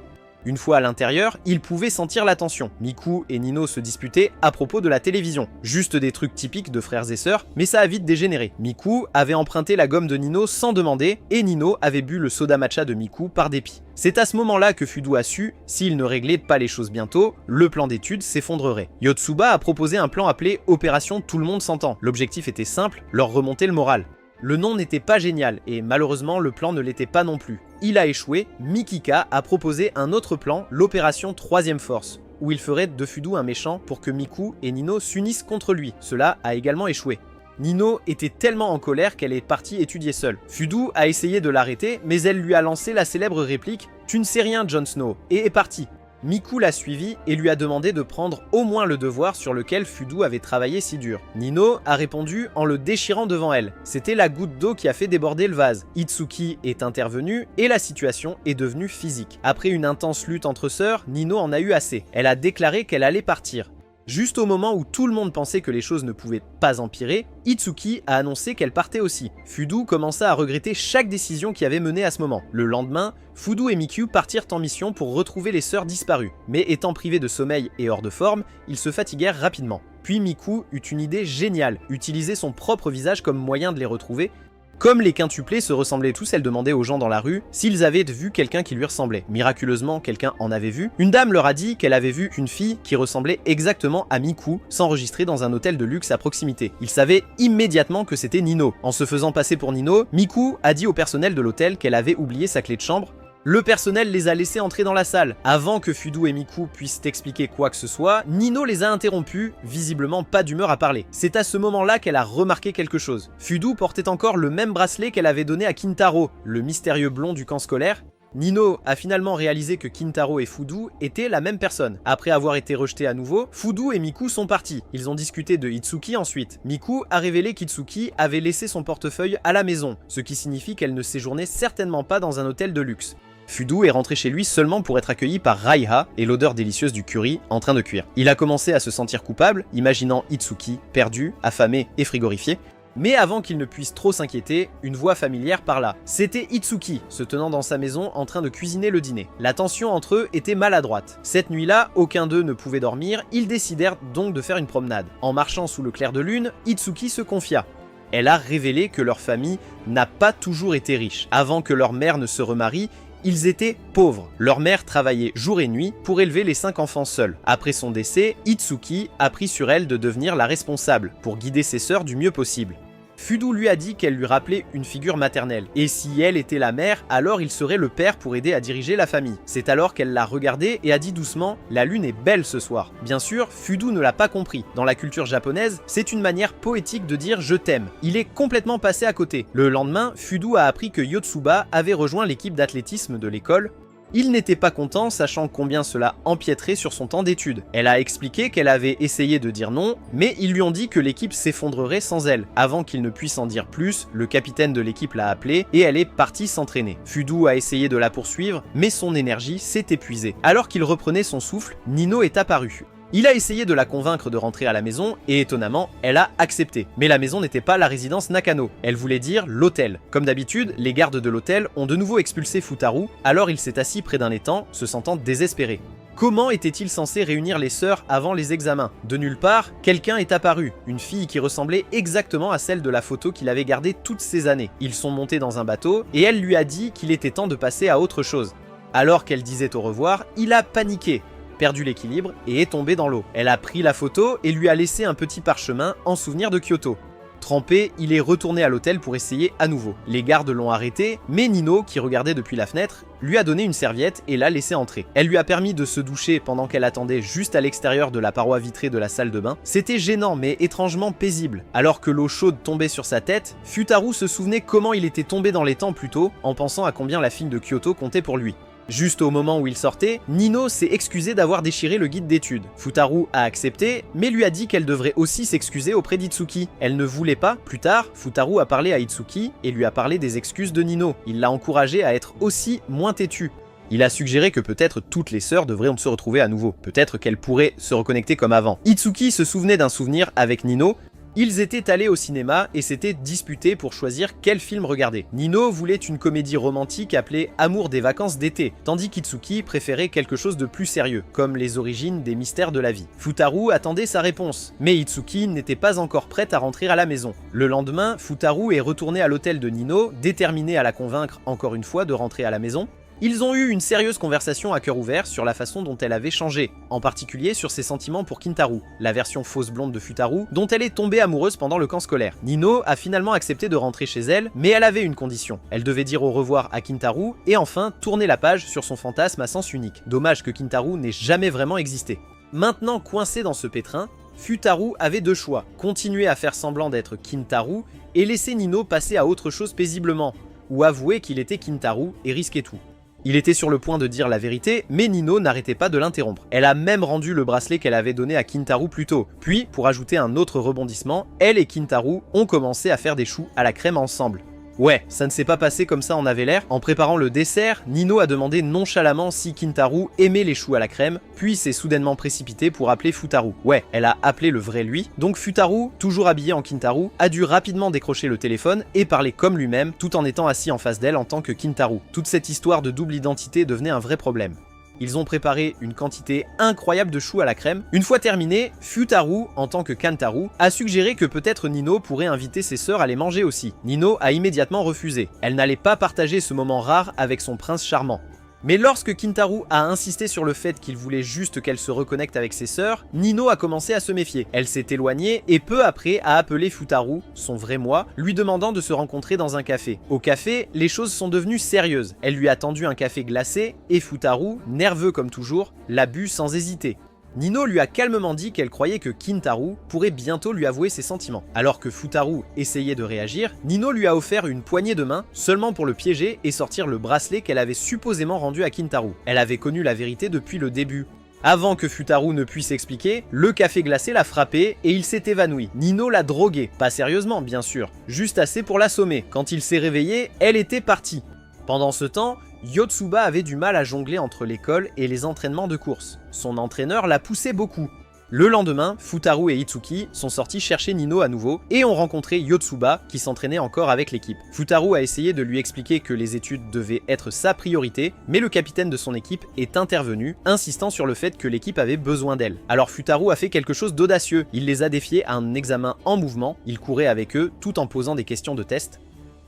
Speaker 1: Une fois à l'intérieur, il pouvait sentir la tension. Miku et Nino se disputaient à propos de la télévision. Juste des trucs typiques de frères et sœurs, mais ça a vite dégénéré. Miku avait emprunté la gomme de Nino sans demander, et Nino avait bu le soda matcha de Miku par dépit. C'est à ce moment-là que Fudo a su, s'il ne réglait pas les choses bientôt, le plan d'études s'effondrerait. Yotsuba a proposé un plan appelé Opération Tout le monde s'entend. L'objectif était simple, leur remonter le moral. Le nom n'était pas génial, et malheureusement le plan ne l'était pas non plus. Il a échoué, Mikika a proposé un autre plan, l'opération 3ème Force, où il ferait de Fudo un méchant pour que Miku et Nino s'unissent contre lui. Cela a également échoué. Nino était tellement en colère qu'elle est partie étudier seule. Fudo a essayé de l'arrêter, mais elle lui a lancé la célèbre réplique « Tu ne sais rien, Jon Snow » et est partie. Miku l'a suivi et lui a demandé de prendre au moins le devoir sur lequel Fudo avait travaillé si dur. Nino a répondu en le déchirant devant elle. C'était la goutte d'eau qui a fait déborder le vase. Itsuki est intervenu et la situation est devenue physique. Après une intense lutte entre sœurs, Nino en a eu assez. Elle a déclaré qu'elle allait partir. Juste au moment où tout le monde pensait que les choses ne pouvaient pas empirer, Itsuki a annoncé qu'elle partait aussi. Fudo commença à regretter chaque décision qui avait mené à ce moment. Le lendemain, Fudo et Miku partirent en mission pour retrouver les sœurs disparues. Mais étant privés de sommeil et hors de forme, ils se fatiguèrent rapidement. Puis Miku eut une idée géniale, utiliser son propre visage comme moyen de les retrouver. Comme les quintuplés se ressemblaient tous, elle demandait aux gens dans la rue s'ils avaient vu quelqu'un qui lui ressemblait. Miraculeusement, quelqu'un en avait vu. Une dame leur a dit qu'elle avait vu une fille qui ressemblait exactement à Miku, s'enregistrer dans un hôtel de luxe à proximité. Ils savaient immédiatement que c'était Nino. En se faisant passer pour Nino, Miku a dit au personnel de l'hôtel qu'elle avait oublié sa clé de chambre. Le personnel les a laissés entrer dans la salle. Avant que Fudo et Miku puissent expliquer quoi que ce soit, Nino les a interrompus, visiblement pas d'humeur à parler. C'est à ce moment-là qu'elle a remarqué quelque chose. Fudo portait encore le même bracelet qu'elle avait donné à Kintaro, le mystérieux blond du camp scolaire. Nino a finalement réalisé que Kintaro et Fudo étaient la même personne. Après avoir été rejetés à nouveau, Fudo et Miku sont partis. Ils ont discuté de Itsuki ensuite. Miku a révélé qu'Itsuki avait laissé son portefeuille à la maison, ce qui signifie qu'elle ne séjournait certainement pas dans un hôtel de luxe. Fudo est rentré chez lui seulement pour être accueilli par Raiha et l'odeur délicieuse du curry en train de cuire. Il a commencé à se sentir coupable, imaginant Itsuki perdu, affamé et frigorifié. Mais avant qu'il ne puisse trop s'inquiéter, une voix familière parla. C'était Itsuki, se tenant dans sa maison en train de cuisiner le dîner. La tension entre eux était maladroite. Cette nuit-là, aucun d'eux ne pouvait dormir, ils décidèrent donc de faire une promenade. En marchant sous le clair de lune, Itsuki se confia. Elle a révélé que leur famille n'a pas toujours été riche. Avant que leur mère ne se remarie, ils étaient pauvres. Leur mère travaillait jour et nuit pour élever les 5 enfants seuls. Après son décès, Itsuki a pris sur elle de devenir la responsable pour guider ses sœurs du mieux possible. Fudo lui a dit qu'elle lui rappelait une figure maternelle, et si elle était la mère, alors il serait le père pour aider à diriger la famille. C'est alors qu'elle l'a regardé et a dit doucement « La lune est belle ce soir ». Bien sûr, Fudo ne l'a pas compris. Dans la culture japonaise, c'est une manière poétique de dire « je t'aime ». Il est complètement passé à côté. Le lendemain, Fudo a appris que Yotsuba avait rejoint l'équipe d'athlétisme de l'école. Il n'était pas content, sachant combien cela empiéterait sur son temps d'études. Elle a expliqué qu'elle avait essayé de dire non, mais ils lui ont dit que l'équipe s'effondrerait sans elle. Avant qu'il ne puisse en dire plus, le capitaine de l'équipe l'a appelée et elle est partie s'entraîner. Fudo a essayé de la poursuivre, mais son énergie s'est épuisée. Alors qu'il reprenait son souffle, Nino est apparu. Il a essayé de la convaincre de rentrer à la maison et étonnamment, elle a accepté. Mais la maison n'était pas la résidence Nakano, elle voulait dire l'hôtel. Comme d'habitude, les gardes de l'hôtel ont de nouveau expulsé Futaru, alors il s'est assis près d'un étang, se sentant désespéré. Comment était-il censé réunir les sœurs avant les examens? De nulle part, quelqu'un est apparu, une fille qui ressemblait exactement à celle de la photo qu'il avait gardée toutes ces années. Ils sont montés dans un bateau et elle lui a dit qu'il était temps de passer à autre chose. Alors qu'elle disait au revoir, il a paniqué, perdu l'équilibre et est tombé dans l'eau. Elle a pris la photo et lui a laissé un petit parchemin en souvenir de Kyoto. Trempé, il est retourné à l'hôtel pour essayer à nouveau. Les gardes l'ont arrêté, mais Nino, qui regardait depuis la fenêtre, lui a donné une serviette et l'a laissé entrer. Elle lui a permis de se doucher pendant qu'elle attendait juste à l'extérieur de la paroi vitrée de la salle de bain. C'était gênant mais étrangement paisible. Alors que l'eau chaude tombait sur sa tête, Futaru se souvenait comment il était tombé dans les temps plus tôt, en pensant à combien la fille de Kyoto comptait pour lui. Juste au moment où il sortait, Nino s'est excusé d'avoir déchiré le guide d'études. Futaru a accepté, mais lui a dit qu'elle devrait aussi s'excuser auprès d'Itsuki. Elle ne voulait pas. Plus tard, Futaru a parlé à Itsuki et lui a parlé des excuses de Nino. Il l'a encouragé à être aussi moins têtue. Il a suggéré que peut-être toutes les sœurs devraient se retrouver à nouveau. Peut-être qu'elles pourraient se reconnecter comme avant. Itsuki se souvenait d'un souvenir avec Nino. Ils étaient allés au cinéma et s'étaient disputés pour choisir quel film regarder. Nino voulait une comédie romantique appelée Amour des vacances d'été, tandis qu'Itsuki préférait quelque chose de plus sérieux, comme les origines des mystères de la vie. Futaru attendait sa réponse, mais Itsuki n'était pas encore prête à rentrer à la maison. Le lendemain, Futaru est retourné à l'hôtel de Nino, déterminé à la convaincre encore une fois de rentrer à la maison. Ils ont eu une sérieuse conversation à cœur ouvert sur la façon dont elle avait changé, en particulier sur ses sentiments pour Kintaro, la version fausse blonde de Futaru, dont elle est tombée amoureuse pendant le camp scolaire. Nino a finalement accepté de rentrer chez elle, mais elle avait une condition. Elle devait dire au revoir à Kintaro, et enfin tourner la page sur son fantasme à sens unique. Dommage que Kintaro n'ait jamais vraiment existé. Maintenant coincé dans ce pétrin, Futaru avait deux choix, continuer à faire semblant d'être Kintaro, et laisser Nino passer à autre chose paisiblement, ou avouer qu'il était Kintaro et risquer tout. Il était sur le point de dire la vérité, mais Nino n'arrêtait pas de l'interrompre. Elle a même rendu le bracelet qu'elle avait donné à Kintaro plus tôt. Puis, pour ajouter un autre rebondissement, elle et Kintaro ont commencé à faire des choux à la crème ensemble. Ouais, ça ne s'est pas passé comme ça en avait l'air. En préparant le dessert, Nino a demandé nonchalamment si Kintaro aimait les choux à la crème, puis s'est soudainement précipité pour appeler Futaru. Ouais, elle a appelé le vrai lui. Donc Futaru, toujours habillé en Kintaro, a dû rapidement décrocher le téléphone et parler comme lui-même, tout en étant assis en face d'elle en tant que Kintaro. Toute cette histoire de double identité devenait un vrai problème. Ils ont préparé une quantité incroyable de choux à la crème. Une fois terminé, Futaru, en tant que Kantaro, a suggéré que peut-être Nino pourrait inviter ses sœurs à les manger aussi. Nino a immédiatement refusé. Elle n'allait pas partager ce moment rare avec son prince charmant. Mais lorsque Kintaro a insisté sur le fait qu'il voulait juste qu'elle se reconnecte avec ses sœurs, Nino a commencé à se méfier. Elle s'est éloignée et peu après a appelé Futaru, son vrai moi, lui demandant de se rencontrer dans un café. Au café, les choses sont devenues sérieuses. Elle lui a tendu un café glacé et Futaru, nerveux comme toujours, l'a bu sans hésiter. Nino lui a calmement dit qu'elle croyait que Kintaro pourrait bientôt lui avouer ses sentiments. Alors que Futaru essayait de réagir, Nino lui a offert une poignée de main seulement pour le piéger et sortir le bracelet qu'elle avait supposément rendu à Kintaro. Elle avait connu la vérité depuis le début. Avant que Futaru ne puisse expliquer, le café glacé l'a frappé et il s'est évanoui. Nino l'a drogué, pas sérieusement bien sûr, juste assez pour l'assommer. Quand il s'est réveillé, elle était partie. Pendant ce temps, Yotsuba avait du mal à jongler entre l'école et les entraînements de course. Son entraîneur la poussait beaucoup. Le lendemain, Futaru et Itsuki sont sortis chercher Nino à nouveau et ont rencontré Yotsuba qui s'entraînait encore avec l'équipe. Futaru a essayé de lui expliquer que les études devaient être sa priorité, mais le capitaine de son équipe est intervenu, insistant sur le fait que l'équipe avait besoin d'elle. Alors Futaru a fait quelque chose d'audacieux, il les a défiés à un examen en mouvement, il courait avec eux tout en posant des questions de test.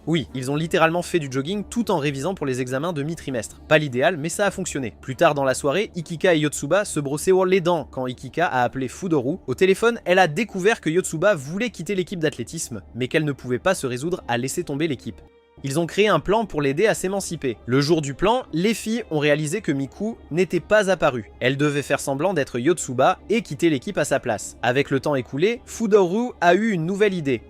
Speaker 1: Oui, ils ont littéralement fait du jogging tout en révisant pour les examens de mi-trimestre. Pas l'idéal, mais ça a fonctionné. Plus tard dans la soirée, Ikika et Yotsuba se brossaient les dents quand Ikika a appelé Fudoru. Au téléphone, elle a découvert que Yotsuba voulait quitter l'équipe d'athlétisme, mais qu'elle ne pouvait pas se résoudre à laisser tomber l'équipe. Ils ont créé un plan pour l'aider à s'émanciper. Le jour du plan, les filles ont réalisé que Miku n'était pas apparue. Elle devait faire semblant d'être Yotsuba et quitter l'équipe à sa place. Avec le temps écoulé, Fudoru a eu une nouvelle idée.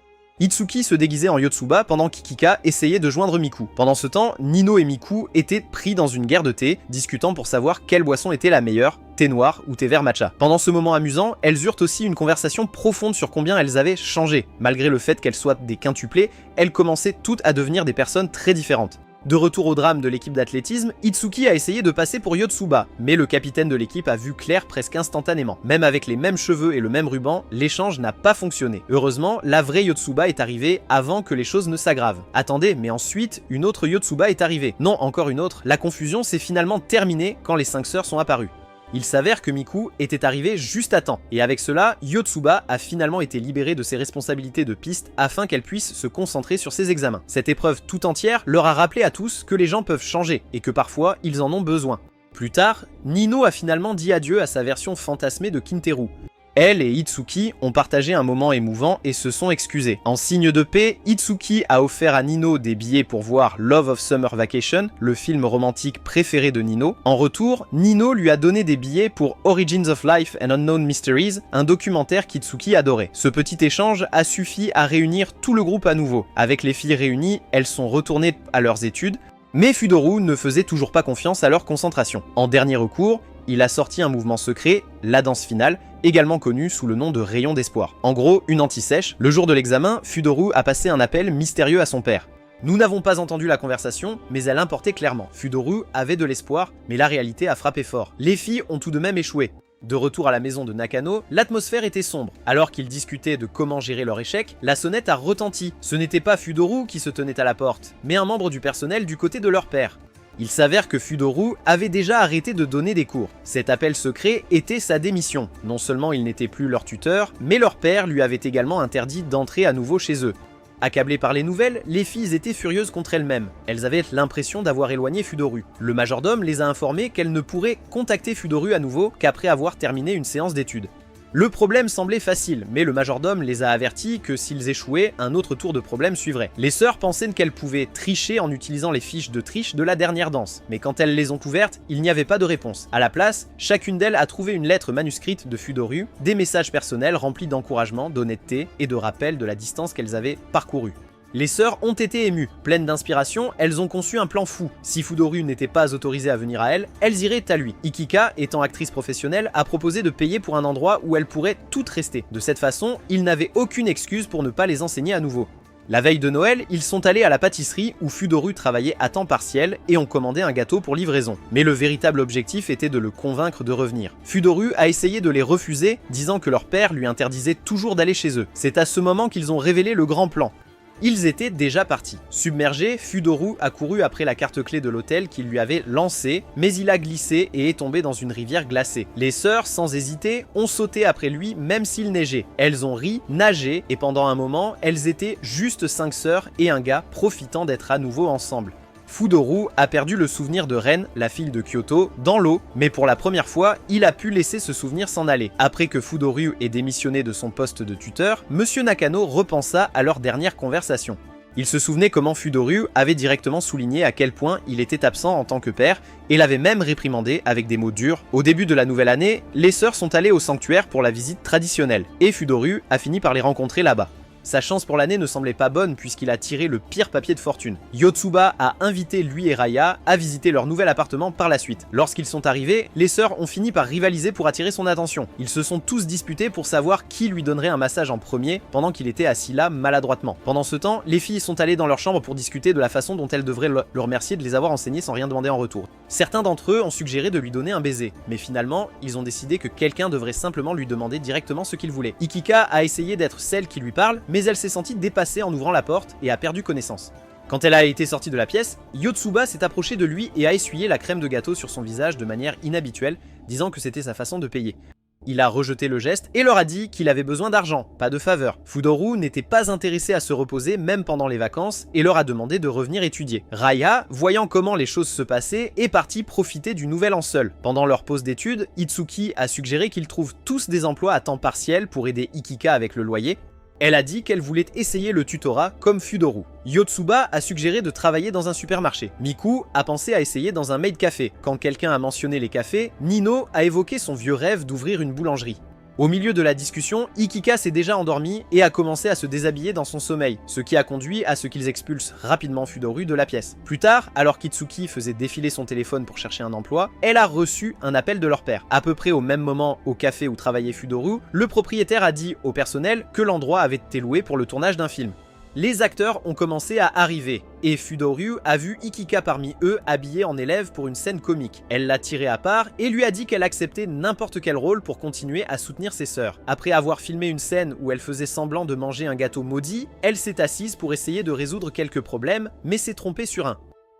Speaker 1: Itsuki se déguisait en Yotsuba pendant qu'Ikika essayait de joindre Miku. Pendant ce temps, Nino et Miku étaient pris dans une guerre de thé, discutant pour savoir quelle boisson était la meilleure, thé noir ou thé vert matcha. Pendant ce moment amusant, elles eurent aussi une conversation profonde sur combien elles avaient changé. Malgré le fait qu'elles soient des quintuplés, elles commençaient toutes à devenir des personnes très différentes. De retour au drame de l'équipe d'athlétisme, Itsuki a essayé de passer pour Yotsuba, mais le capitaine de l'équipe a vu clair presque instantanément. Même avec les mêmes cheveux et le même ruban, l'échange n'a pas fonctionné. Heureusement, la vraie Yotsuba est arrivée avant que les choses ne s'aggravent. Attendez, mais ensuite, une autre Yotsuba est arrivée. Non, encore une autre. La confusion s'est finalement terminée quand les 5 sœurs sont apparues. Il s'avère que Miku était arrivée juste à temps, et avec cela, Yotsuba a finalement été libérée de ses responsabilités de piste afin qu'elle puisse se concentrer sur ses examens. Cette épreuve tout entière leur a rappelé à tous que les gens peuvent changer, et que parfois, ils en ont besoin. Plus tard, Nino a finalement dit adieu à sa version fantasmée de Kinteru. Elle et Itsuki ont partagé un moment émouvant et se sont excusés. En signe de paix, Itsuki a offert à Nino des billets pour voir Love of Summer Vacation, le film romantique préféré de Nino. En retour, Nino lui a donné des billets pour Origins of Life and Unknown Mysteries, un documentaire qu'Itsuki adorait. Ce petit échange a suffi à réunir tout le groupe à nouveau. Avec les filles réunies, elles sont retournées à leurs études, Mais Fudoru ne faisait toujours pas confiance à leur concentration. En dernier recours, il a sorti un mouvement secret, la danse finale, également connu sous le nom de rayon d'espoir. En gros, une anti-sèche. Le jour de l'examen, Fudoru a passé un appel mystérieux à son père. Nous n'avons pas entendu la conversation, mais elle importait clairement. Fudoru avait de l'espoir, mais la réalité a frappé fort. Les filles ont tout de même échoué. De retour à la maison de Nakano, l'atmosphère était sombre. Alors qu'ils discutaient de comment gérer leur échec, la sonnette a retenti. Ce n'était pas Fudoru qui se tenait à la porte, mais un membre du personnel du côté de leur père. Il s'avère que Fudoru avait déjà arrêté de donner des cours. Cet appel secret était sa démission. Non seulement il n'était plus leur tuteur, mais leur père lui avait également interdit d'entrer à nouveau chez eux. Accablées par les nouvelles, les filles étaient furieuses contre elles-mêmes. Elles avaient l'impression d'avoir éloigné Fudoru. Le majordome les a informées qu'elles ne pourraient contacter Fudoru à nouveau qu'après avoir terminé une séance d'études. Le problème semblait facile, mais le majordome les a avertis que s'ils échouaient, un autre tour de problème suivrait. Les sœurs pensaient qu'elles pouvaient tricher en utilisant les fiches de triche de la dernière danse, mais quand elles les ont ouvertes, il n'y avait pas de réponse. À la place, chacune d'elles a trouvé une lettre manuscrite de Fudoru, des messages personnels remplis d'encouragement, d'honnêteté et de rappel de la distance qu'elles avaient parcourue. Les sœurs ont été émues. Pleines d'inspiration, elles ont conçu un plan fou. Si Fudoru n'était pas autorisé à venir à elles iraient à lui. Ikika, étant actrice professionnelle, a proposé de payer pour un endroit où elles pourraient toutes rester. De cette façon, ils n'avaient aucune excuse pour ne pas les enseigner à nouveau. La veille de Noël, ils sont allés à la pâtisserie où Fudoru travaillait à temps partiel et ont commandé un gâteau pour livraison. Mais le véritable objectif était de le convaincre de revenir. Fudoru a essayé de les refuser, disant que leur père lui interdisait toujours d'aller chez eux. C'est à ce moment qu'ils ont révélé le grand plan. Ils étaient déjà partis. Submergé, Fudoru a couru après la carte clé de l'hôtel qu'il lui avait lancée, mais il a glissé et est tombé dans une rivière glacée. Les sœurs, sans hésiter, ont sauté après lui même s'il neigeait. Elles ont ri, nagé, et pendant un moment, elles étaient juste 5 sœurs et un gars profitant d'être à nouveau ensemble. Fudoru a perdu le souvenir de Ren, la fille de Kyoto, dans l'eau, mais pour la première fois, il a pu laisser ce souvenir s'en aller. Après que Fudoru ait démissionné de son poste de tuteur, Monsieur Nakano repensa à leur dernière conversation. Il se souvenait comment Fudoru avait directement souligné à quel point il était absent en tant que père, et l'avait même réprimandé avec des mots durs. Au début de la nouvelle année, les sœurs sont allées au sanctuaire pour la visite traditionnelle, et Fudoru a fini par les rencontrer là-bas. Sa chance pour l'année ne semblait pas bonne puisqu'il a tiré le pire papier de fortune. Yotsuba a invité lui et Raya à visiter leur nouvel appartement par la suite. Lorsqu'ils sont arrivés, les sœurs ont fini par rivaliser pour attirer son attention. Ils se sont tous disputés pour savoir qui lui donnerait un massage en premier pendant qu'il était assis là maladroitement. Pendant ce temps, les filles sont allées dans leur chambre pour discuter de la façon dont elles devraient le remercier de les avoir enseignés sans rien demander en retour. Certains d'entre eux ont suggéré de lui donner un baiser, mais finalement, ils ont décidé que quelqu'un devrait simplement lui demander directement ce qu'il voulait. Ikika a essayé d'être celle qui lui parle, mais elle s'est sentie dépassée en ouvrant la porte et a perdu connaissance. Quand elle a été sortie de la pièce, Yotsuba s'est approché de lui et a essuyé la crème de gâteau sur son visage de manière inhabituelle, disant que c'était sa façon de payer. Il a rejeté le geste et leur a dit qu'il avait besoin d'argent, pas de faveur. Fudoru n'était pas intéressé à se reposer même pendant les vacances et leur a demandé de revenir étudier. Raya, voyant comment les choses se passaient, est partie profiter du nouvel an seul. Pendant leur pause d'études, Itsuki a suggéré qu'ils trouvent tous des emplois à temps partiel pour aider Ikika avec le loyer. Elle a dit qu'elle voulait essayer le tutorat comme Fudoru. Yotsuba a suggéré de travailler dans un supermarché. Miku a pensé à essayer dans un maid café. Quand quelqu'un a mentionné les cafés, Nino a évoqué son vieux rêve d'ouvrir une boulangerie. Au milieu de la discussion, Ikika s'est déjà endormi et a commencé à se déshabiller dans son sommeil, ce qui a conduit à ce qu'ils expulsent rapidement Fudoru de la pièce. Plus tard, alors qu'Itsuki faisait défiler son téléphone pour chercher un emploi, elle a reçu un appel de leur père. À peu près au même moment, au café où travaillait Fudoru, le propriétaire a dit au personnel que l'endroit avait été loué pour le tournage d'un film. Les acteurs ont commencé à arriver, et Fudoru a vu Ikika parmi eux habillée en élève pour une scène comique. Elle l'a tiré à part et lui a dit qu'elle acceptait n'importe quel rôle pour continuer à soutenir ses sœurs. Après avoir filmé une scène où elle faisait semblant de manger un gâteau maudit, elle s'est assise pour essayer de résoudre quelques problèmes, mais s'est trompée sur un.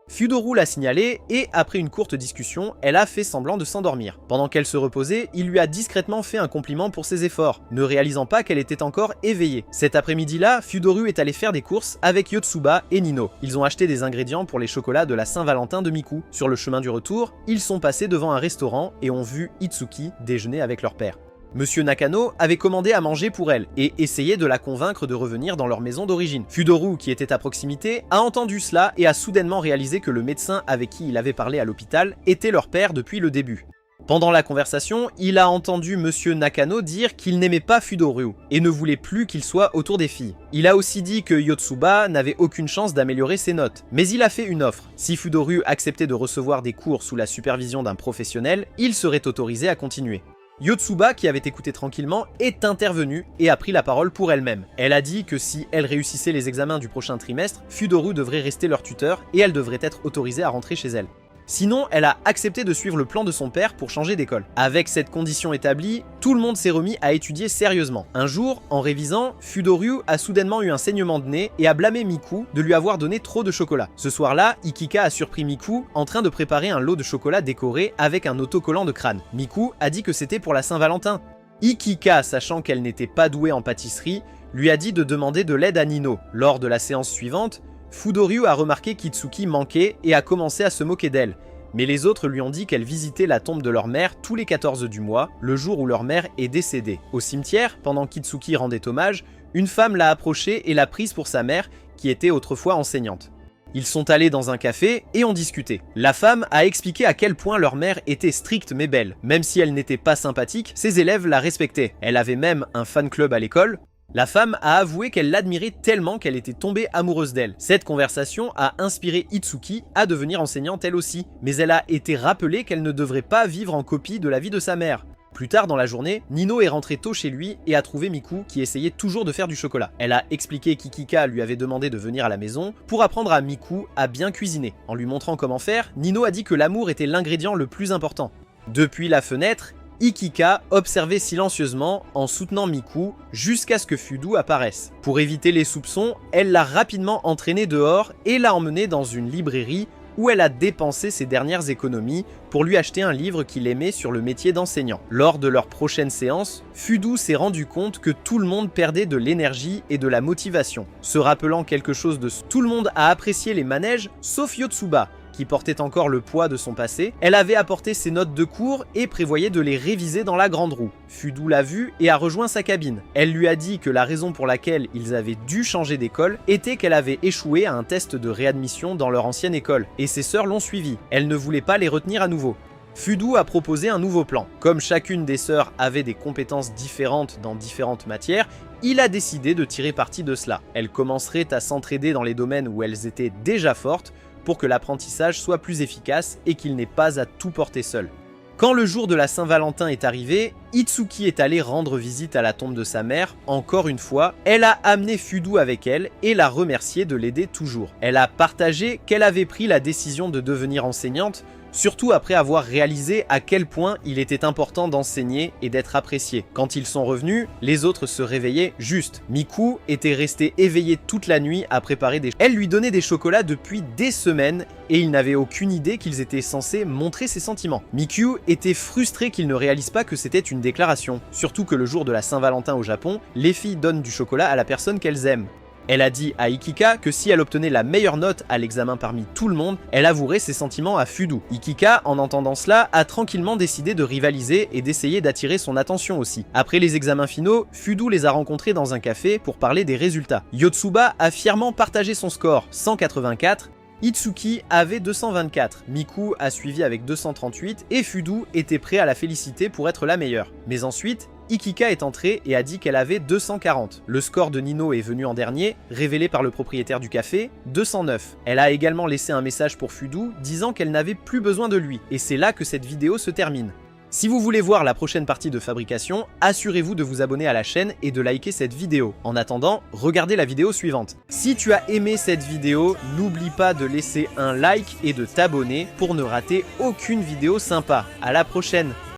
Speaker 1: Fudoru l'a signalé et, après une courte discussion, elle a fait semblant de s'endormir. Pendant qu'elle se reposait, il lui a discrètement fait un compliment pour ses efforts, ne réalisant pas qu'elle était encore éveillée. Cet après-midi-là, Fudoru est allé faire des courses avec Yotsuba et Nino. Ils ont acheté des ingrédients pour les chocolats de la Saint-Valentin de Miku. Sur le chemin du retour, ils sont passés devant un restaurant et ont vu Itsuki déjeuner avec leur père. Monsieur Nakano avait commandé à manger pour elle et essayé de la convaincre de revenir dans leur maison d'origine. Fudoru, qui était à proximité, a entendu cela et a soudainement réalisé que le médecin avec qui il avait parlé à l'hôpital était leur père depuis le début. Pendant la conversation, il a entendu Monsieur Nakano dire qu'il n'aimait pas Fudo-ryu et ne voulait plus qu'il soit autour des filles. Il a aussi dit que Yotsuba n'avait aucune chance d'améliorer ses notes, mais il a fait une offre. Si Fudo-ryu acceptait de recevoir des cours sous la supervision d'un professionnel, il serait autorisé à continuer. Yotsuba, qui avait écouté tranquillement, est intervenue et a pris la parole pour elle-même. Elle a dit que si elle réussissait les examens du prochain trimestre, Fudo-ryu devrait rester leur tuteur et elle devrait être autorisée à rentrer chez elle. Sinon, elle a accepté de suivre le plan de son père pour changer d'école. Avec cette condition établie, tout le monde s'est remis à étudier sérieusement. Un jour, en révisant, Fudo-ryu a soudainement eu un saignement de nez et a blâmé Miku de lui avoir donné trop de chocolat. Ce soir-là, Ikika a surpris Miku en train de préparer un lot de chocolat décoré avec un autocollant de crâne. Miku a dit que c'était pour la Saint-Valentin. Ikika, sachant qu'elle n'était pas douée en pâtisserie, lui a dit de demander de l'aide à Nino. Lors de la séance suivante, Fudo-ryu a remarqué qu'Itsuki manquait et a commencé à se moquer d'elle, mais les autres lui ont dit qu'elle visitait la tombe de leur mère tous les 14 du mois, le jour où leur mère est décédée. Au cimetière, pendant qu'Itsuki rendait hommage, une femme l'a approchée et l'a prise pour sa mère, qui était autrefois enseignante. Ils sont allés dans un café et ont discuté. La femme a expliqué à quel point leur mère était stricte mais belle. Même si elle n'était pas sympathique, ses élèves la respectaient. Elle avait même un fan club à l'école. La femme a avoué qu'elle l'admirait tellement qu'elle était tombée amoureuse d'elle. Cette conversation a inspiré Itsuki à devenir enseignante elle aussi, mais elle a été rappelée qu'elle ne devrait pas vivre en copie de la vie de sa mère. Plus tard dans la journée, Nino est rentré tôt chez lui et a trouvé Miku qui essayait toujours de faire du chocolat. Elle a expliqué qu'Ikika lui avait demandé de venir à la maison pour apprendre à Miku à bien cuisiner. En lui montrant comment faire, Nino a dit que l'amour était l'ingrédient le plus important. Depuis la fenêtre, Ikika observait silencieusement en soutenant Miku jusqu'à ce que Fudo apparaisse. Pour éviter les soupçons, elle l'a rapidement entraîné dehors et l'a emmené dans une librairie où elle a dépensé ses dernières économies pour lui acheter un livre qu'il aimait sur le métier d'enseignant. Lors de leur prochaine séance, Fudo s'est rendu compte que tout le monde perdait de l'énergie et de la motivation. Se rappelant quelque chose de tout le monde a apprécié les manèges sauf Yotsuba, qui portait encore le poids de son passé. Elle avait apporté ses notes de cours et prévoyait de les réviser dans la grande roue. Fudo l'a vue et a rejoint sa cabine. Elle lui a dit que la raison pour laquelle ils avaient dû changer d'école était qu'elle avait échoué à un test de réadmission dans leur ancienne école, et ses sœurs l'ont suivi. Elle ne voulait pas les retenir à nouveau. Fudo a proposé un nouveau plan. Comme chacune des sœurs avait des compétences différentes dans différentes matières, il a décidé de tirer parti de cela. Elles commenceraient à s'entraider dans les domaines où elles étaient déjà fortes, pour que l'apprentissage soit plus efficace et qu'il n'ait pas à tout porter seul. Quand le jour de la Saint-Valentin est arrivé, Itsuki est allée rendre visite à la tombe de sa mère. Encore une fois, elle a amené Fudo avec elle et l'a remercié de l'aider toujours. Elle a partagé qu'elle avait pris la décision de devenir enseignante, surtout après avoir réalisé à quel point il était important d'enseigner et d'être apprécié. Quand ils sont revenus, les autres se réveillaient juste. Miku était restée éveillée toute la nuit à préparer des... Elle lui donnait des chocolats depuis des semaines et il n'avait aucune idée qu'ils étaient censés montrer ses sentiments. Miku était frustré qu'il ne réalise pas que c'était une déclaration, surtout que le jour de la Saint-Valentin au Japon, les filles donnent du chocolat à la personne qu'elles aiment. Elle a dit à Ikika que si elle obtenait la meilleure note à l'examen parmi tout le monde, elle avouerait ses sentiments à Fudo. Ikika, en entendant cela, a tranquillement décidé de rivaliser et d'essayer d'attirer son attention aussi. Après les examens finaux, Fudo les a rencontrés dans un café pour parler des résultats. Yotsuba a fièrement partagé son score, 184, Itsuki avait 224, Miku a suivi avec 238 et Fudo était prêt à la féliciter pour être la meilleure. Mais ensuite, Ikika est entrée et a dit qu'elle avait 240. Le score de Nino est venu en dernier, révélé par le propriétaire du café, 209. Elle a également laissé un message pour Fudo disant qu'elle n'avait plus besoin de lui, et c'est là que cette vidéo se termine. Si vous voulez voir la prochaine partie de fabrication, assurez-vous de vous abonner à la chaîne et de liker cette vidéo. En attendant, regardez la vidéo suivante. Si tu as aimé cette vidéo, n'oublie pas de laisser un like et de t'abonner pour ne rater aucune vidéo sympa. À la prochaine!